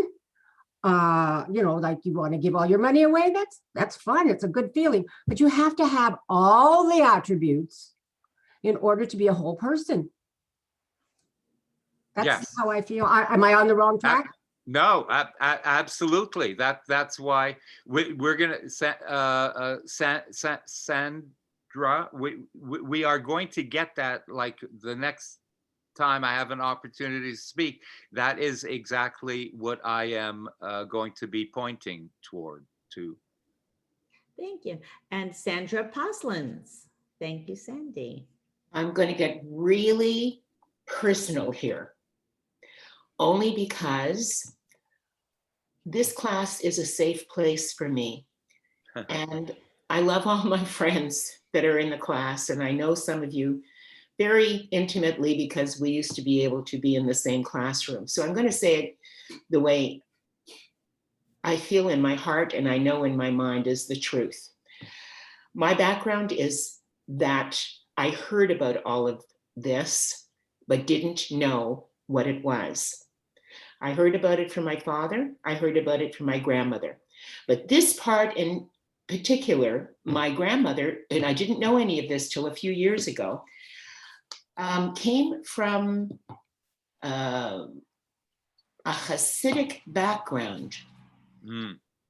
You know, like you want to give all your money away. That's fun. It's a good feeling. But you have to have all the attributes in order to be a whole person. That's Yes. how I feel. Am I on the wrong track? No, absolutely. That's why we're gonna Sandra. We are going to get that like the next time I have an opportunity to speak. That is exactly what I am going to be pointing toward to. Thank you. And Sandra Poslins. Thank you, Sandy. I'm going to get really personal here, only because this class is a safe place for me. And I love all my friends that are in the class, and I know some of you very intimately because we used to be able to be in the same classroom. So I'm going to say it the way I feel in my heart and I know in my mind is the truth. My background is that I heard about all of this, but didn't know what it was. I heard about it from my father. I heard about it from my grandmother. But this part in particular, my grandmother, and I didn't know any of this till a few years ago, came from a Hasidic background.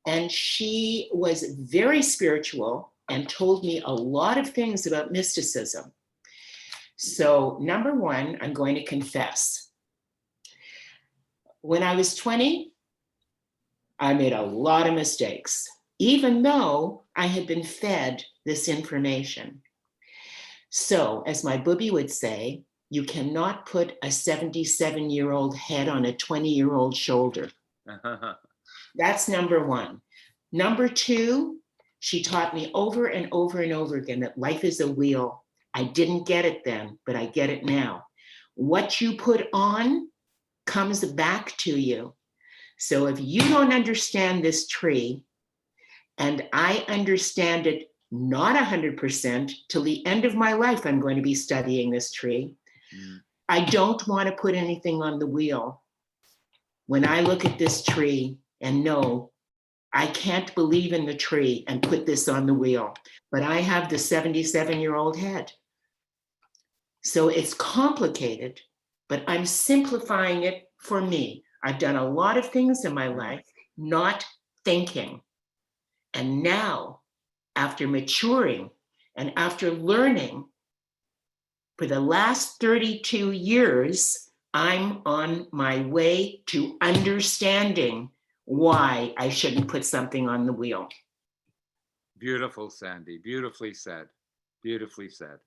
And she was very spiritual and told me a lot of things about mysticism. So number one, I'm going to confess. When I was 20, I made a lot of mistakes, even though I had been fed this information. So as my booby would say, you cannot put a 77-year-old head on a 20-year-old shoulder. That's number one. Number two, she taught me over and over and over again that life is a wheel. I didn't get it then, but I get it now. What you put on comes back to you. So if you don't understand this tree, and I understand it not 100%, till the end of my life, I'm going to be studying this tree. I don't want to put anything on the wheel. When I look at this tree and know I can't believe in the tree and put this on the wheel, but I have the 77-year-old head. So it's complicated, but I'm simplifying it for me. I've done a lot of things in my life, not thinking. And now, after maturing and after learning, for the last 32 years, I'm on my way to understanding why I shouldn't put something on the wheel. Beautiful, Sandy. Beautifully said. Beautifully said.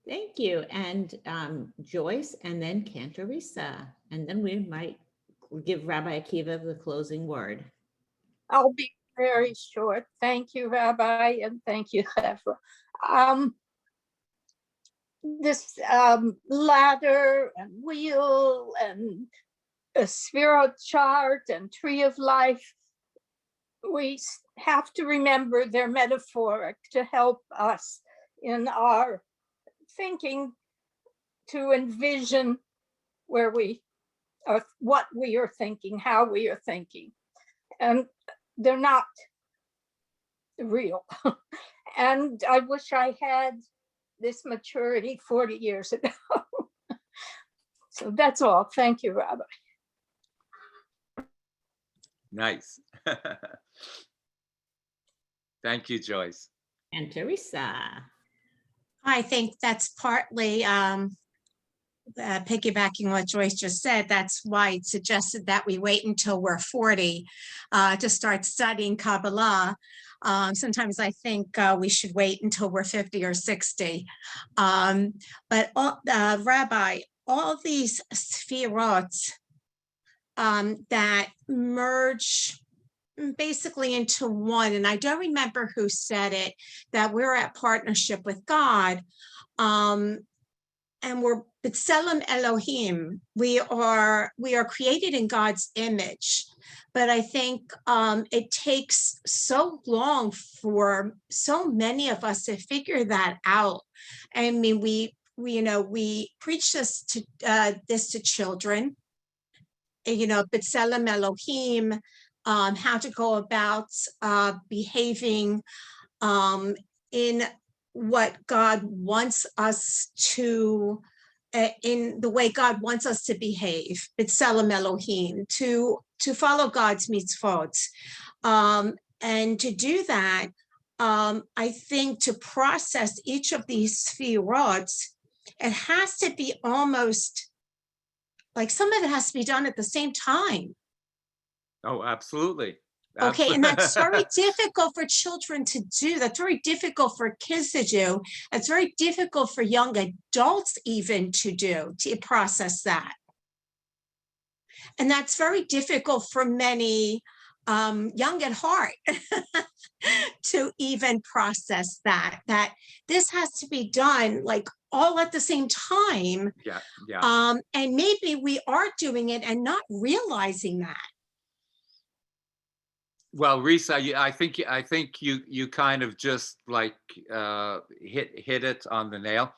Thank you. And Joyce and then Cantorisa. And then we might give Rabbi Akiva the closing word. I'll be very short. Thank you, Rabbi, and thank you, Chevra. This ladder and wheel and a spiral chart and tree of life, we have to remember they're metaphoric to help us in our thinking to envision where we are, what we are thinking, how we are thinking. And they're not real. And I wish I had this maturity 40 years ago. So that's all. Thank you, Rabbi. Nice. Thank you, Joyce. And Teresa. I think that's partly piggybacking what Joyce just said. That's why it suggested that we wait until we're 40 to start studying Kabbalah. Sometimes I think we should wait until we're 50 or 60. But Rabbi, all these sefirot that merge basically into one, and I don't remember who said it, that we're at partnership with God, and we're B'Tselem Elohim. We are created in God's image, but I think it takes so long for so many of us to figure that out. I mean, we preach this to children, B'Tselem Elohim, how to go about behaving in what God wants us to, in the way God wants us to behave, B'Tselem Elohim, to follow God's mitzvot. And to do that, I think to process each of these sefirot, it has to be almost like some of it has to be done at the same time. Oh, absolutely. Okay, and that's very difficult for children to do. That's very difficult for kids to do. It's very difficult for young adults even to do, to process that. And that's very difficult for many young at heart to even process that this has to be done like all at the same time. Yeah. And maybe we are doing it and not realizing that. Well, Risa, I think you kind of just like hit it on the nail.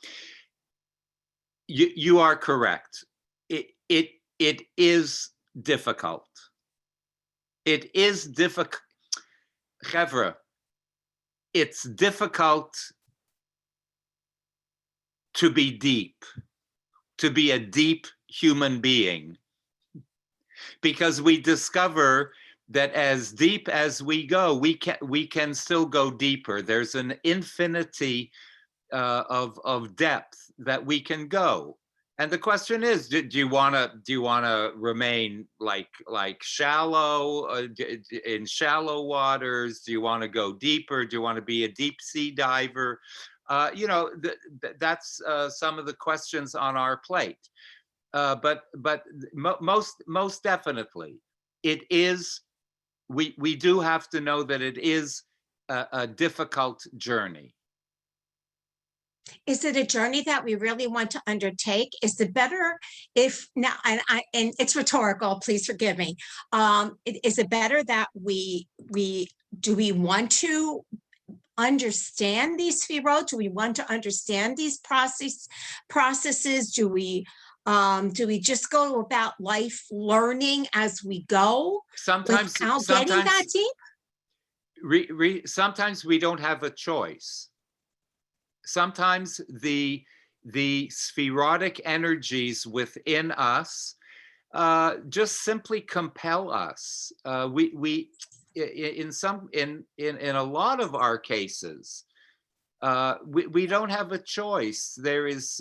You are correct. It is difficult. It is difficult. Chevra, it's difficult to be deep, to be a deep human being, because we discover that as deep as we go, we can still go deeper. There's an infinity of depth that we can go. And the question is, do you want to remain like shallow in shallow waters? Do you want to go deeper? Do you want to be a deep sea diver? That's some of the questions on our plate. But most definitely, it is. We do have to know that it is a difficult journey. Is it a journey that we really want to undertake? Is it better if now, and it's rhetorical, please forgive me. Is it better that we want to understand these sefirot? Do we want to understand these processes? Do we just go about life learning as we go? Sometimes getting that deep? Sometimes we don't have a choice. Sometimes the spherotic energies within us just simply compel us. We in a lot of our cases, we don't have a choice. There is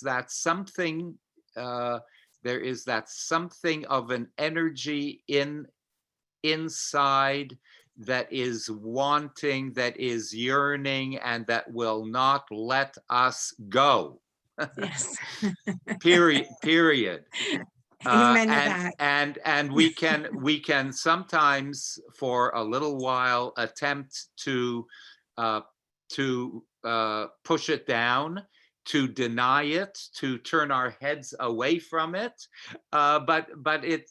that something. There is that something of an energy inside that is wanting, that is yearning, and that will not let us go. Yes. Period. Amen to that. And we can sometimes for a little while attempt to push it down, to deny it, to turn our heads away from it, but it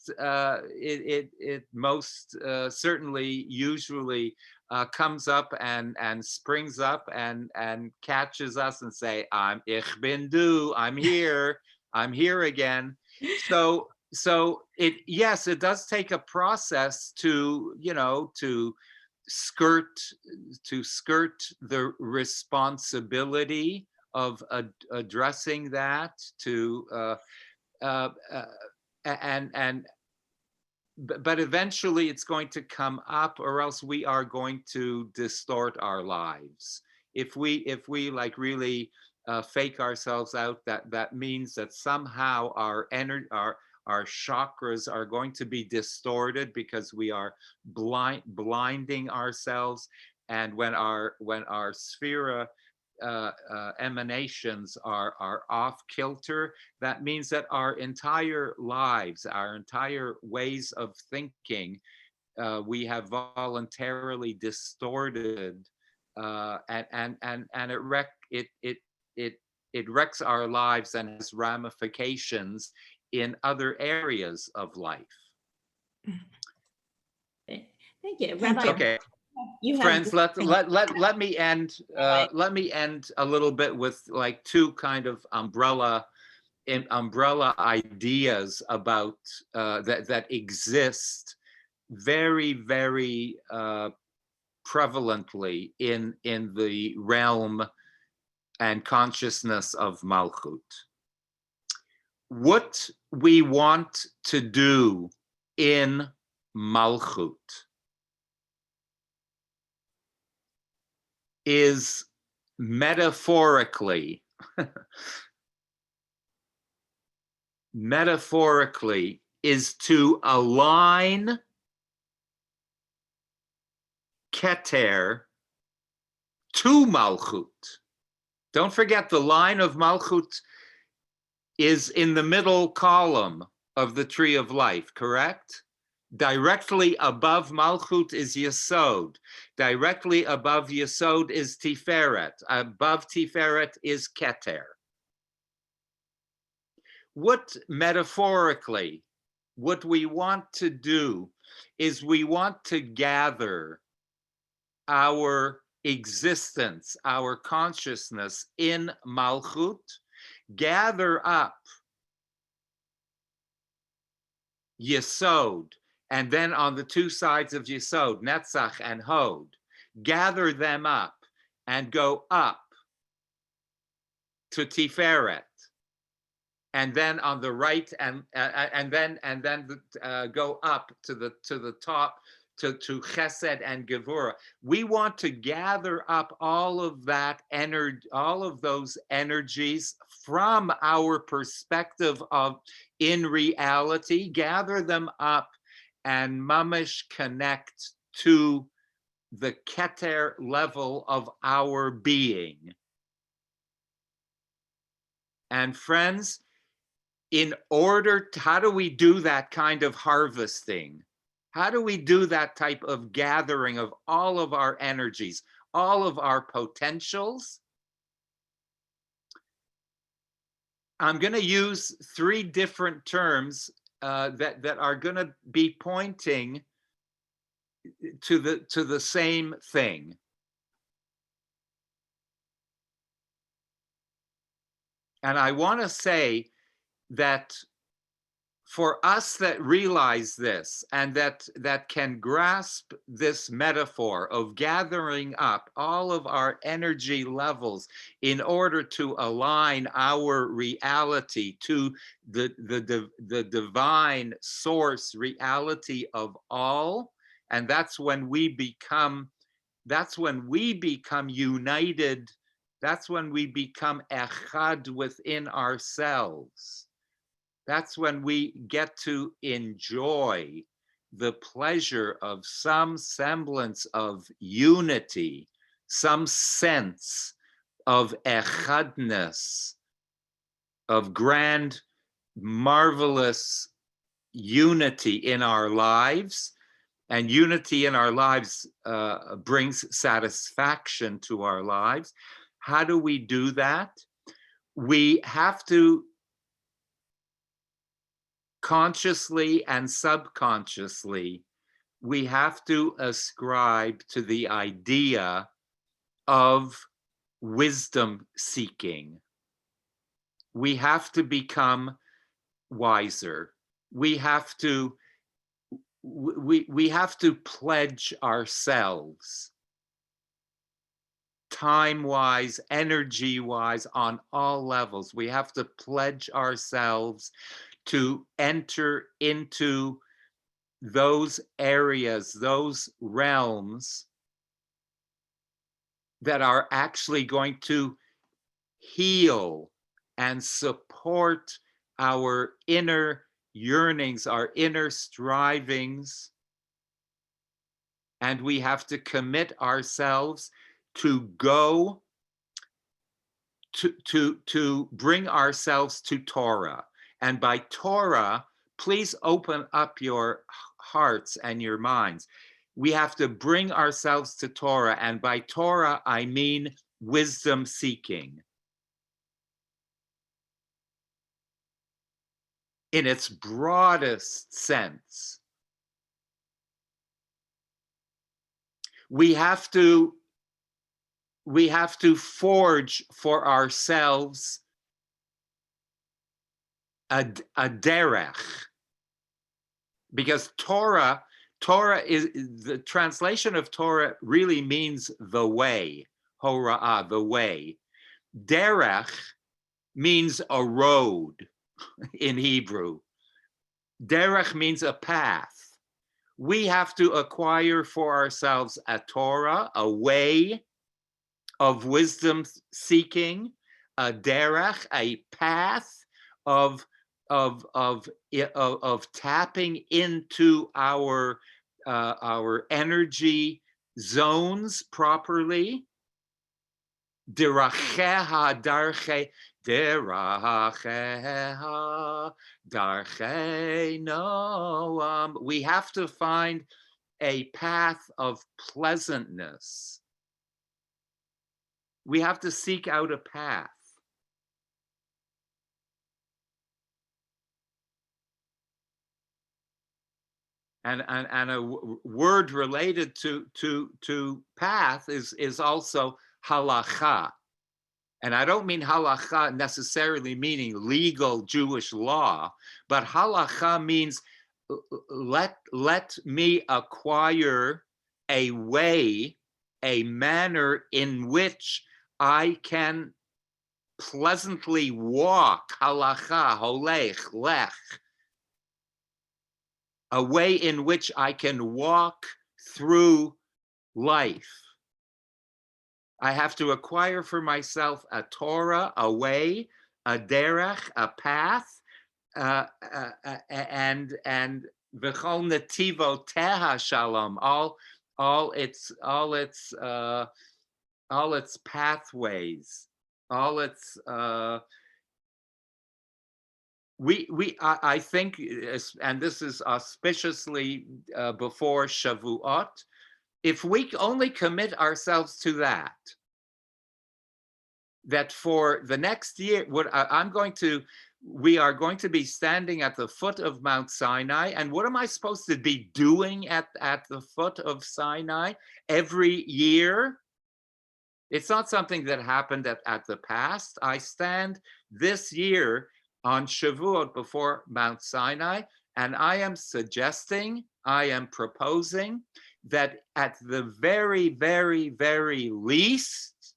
most certainly usually comes up and springs up and catches us and say, Ich bin du, I'm here again. So it does take a process to skirt the responsibility addressing that, but eventually it's going to come up, or else we are going to distort our lives. If we like really fake ourselves out, that means that somehow our chakras are going to be distorted because we are blinding ourselves. And when our sphera emanations are off kilter, that means that our entire lives, our entire ways of thinking, we have voluntarily distorted, and it wrecks our lives and has ramifications in other areas of life. Thank you, Rabbi. Okay. Friends, let me end a little bit with like two kind of umbrella ideas about that exist very, very prevalently in the realm and consciousness of Malchut. What we want to do in Malchut is metaphorically is to align Keter to Malchut. Don't forget, the line of Malchut is in the middle column of the tree of life, correct? Directly above Malchut is Yesod. Directly above Yesod is Tiferet. Above Tiferet is Keter. What metaphorically, what we want to do is we want to gather our existence, our consciousness in Malchut, gather up Yesod, and then on the two sides of Yesod, Netzach and Hod, gather them up and go up to Tiferet, and then on the right and then go up to the top to Chesed and Gevurah. We want to gather up all of that energy, all of those energies from our perspective of in reality, gather them up and mamish connect to the Keter level of our being. And friends, in order to, how do we do that kind of harvesting? How do we do that type of gathering of all of our energies, all of our potentials? I'm going to use three different terms that are going to be pointing to the same thing. And I want to say that for us that realize this and that can grasp this metaphor of gathering up all of our energy levels in order to align our reality to the divine source reality of all, and that's when we become united, that's when we become echad within ourselves. That's when we get to enjoy the pleasure of some semblance of unity, some sense of echadness, of grand, marvelous unity in our lives. And unity in our lives brings satisfaction to our lives. How do we do that? We have to consciously and subconsciously, we have to ascribe to the idea of wisdom seeking. We have to become wiser. We have to pledge ourselves time-wise, energy-wise, on all levels. We have to pledge ourselves to enter into those areas, those realms that are actually going to heal and support our inner yearnings, our inner strivings. And we have to commit ourselves to go to bring ourselves to Torah. And by Torah, please open up your hearts and your minds. We have to bring ourselves to Torah. And by Torah, I mean wisdom seeking. In its broadest sense. We have to forge for ourselves a derech, because Torah is, the translation of Torah really means the way, hora'ah, the way. Derech means a road in Hebrew. Derech means a path. We have to acquire for ourselves a Torah, a way of wisdom seeking, a derech, a path of tapping into our energy zones properly. Deracheha darche, deracheha darche noam. We have to find a path of pleasantness. We have to seek out a path. And a word related to path is also halacha. And I don't mean halacha necessarily meaning legal Jewish law, but halacha means let me acquire a way, a manner in which I can pleasantly walk, halacha, holech, lech, a way in which I can walk through life. I have to acquire for myself a Torah, a way, a derech, a path, and v'chol netivoteha shalom, all its pathways, all its I think, and this is auspiciously before Shavuot, if we only commit ourselves to that for the next year, we are going to be standing at the foot of Mount Sinai. And what am I supposed to be doing at the foot of Sinai every year? It's not something that happened at the past. I stand this year on Shavuot before Mount Sinai, and I am suggesting, I am proposing that at the very, very, very least,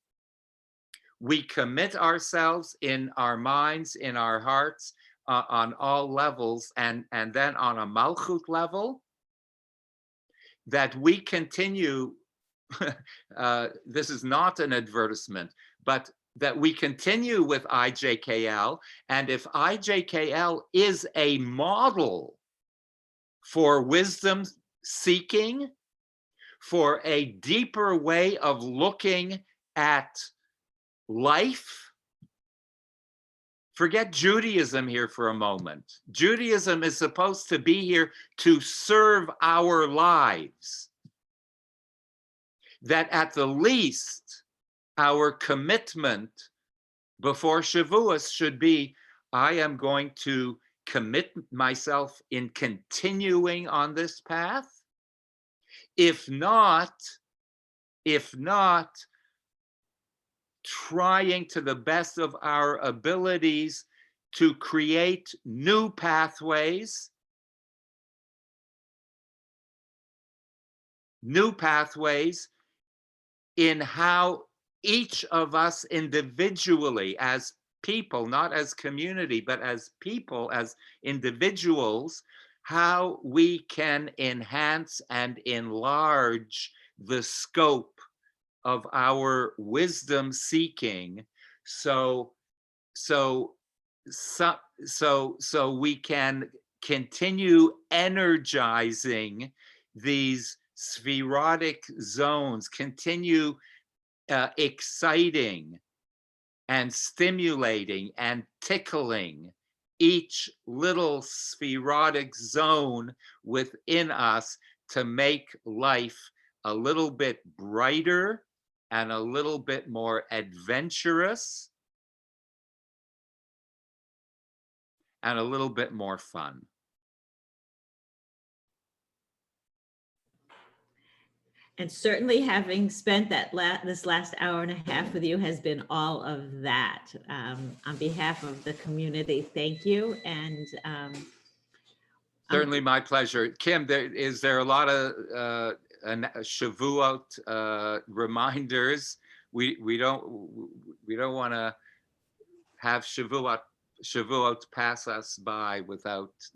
we commit ourselves in our minds, in our hearts, on all levels, and then on a Malchut level, that we continue, this is not an advertisement, but that we continue with IJKL, and if IJKL is a model for wisdom seeking, for a deeper way of looking at life, forget Judaism here for a moment. Judaism is supposed to be here to serve our lives. That at the least, our commitment before Shavuos should be, I am going to commit myself in continuing on this path. If not, trying to the best of our abilities to create new pathways, in how each of us individually as people, not as community, but as people, as individuals, how we can enhance and enlarge the scope of our wisdom seeking, so we can continue energizing these spherotic zones, continue exciting and stimulating and tickling each little spherotic zone within us to make life a little bit brighter and a little bit more adventurous and a little bit more fun. And certainly having spent this last hour and a half with you has been all of that. On behalf of the community, thank you. And certainly my pleasure. Kim, is there a lot of Shavuot reminders? We don't want to have Shavuot pass us by without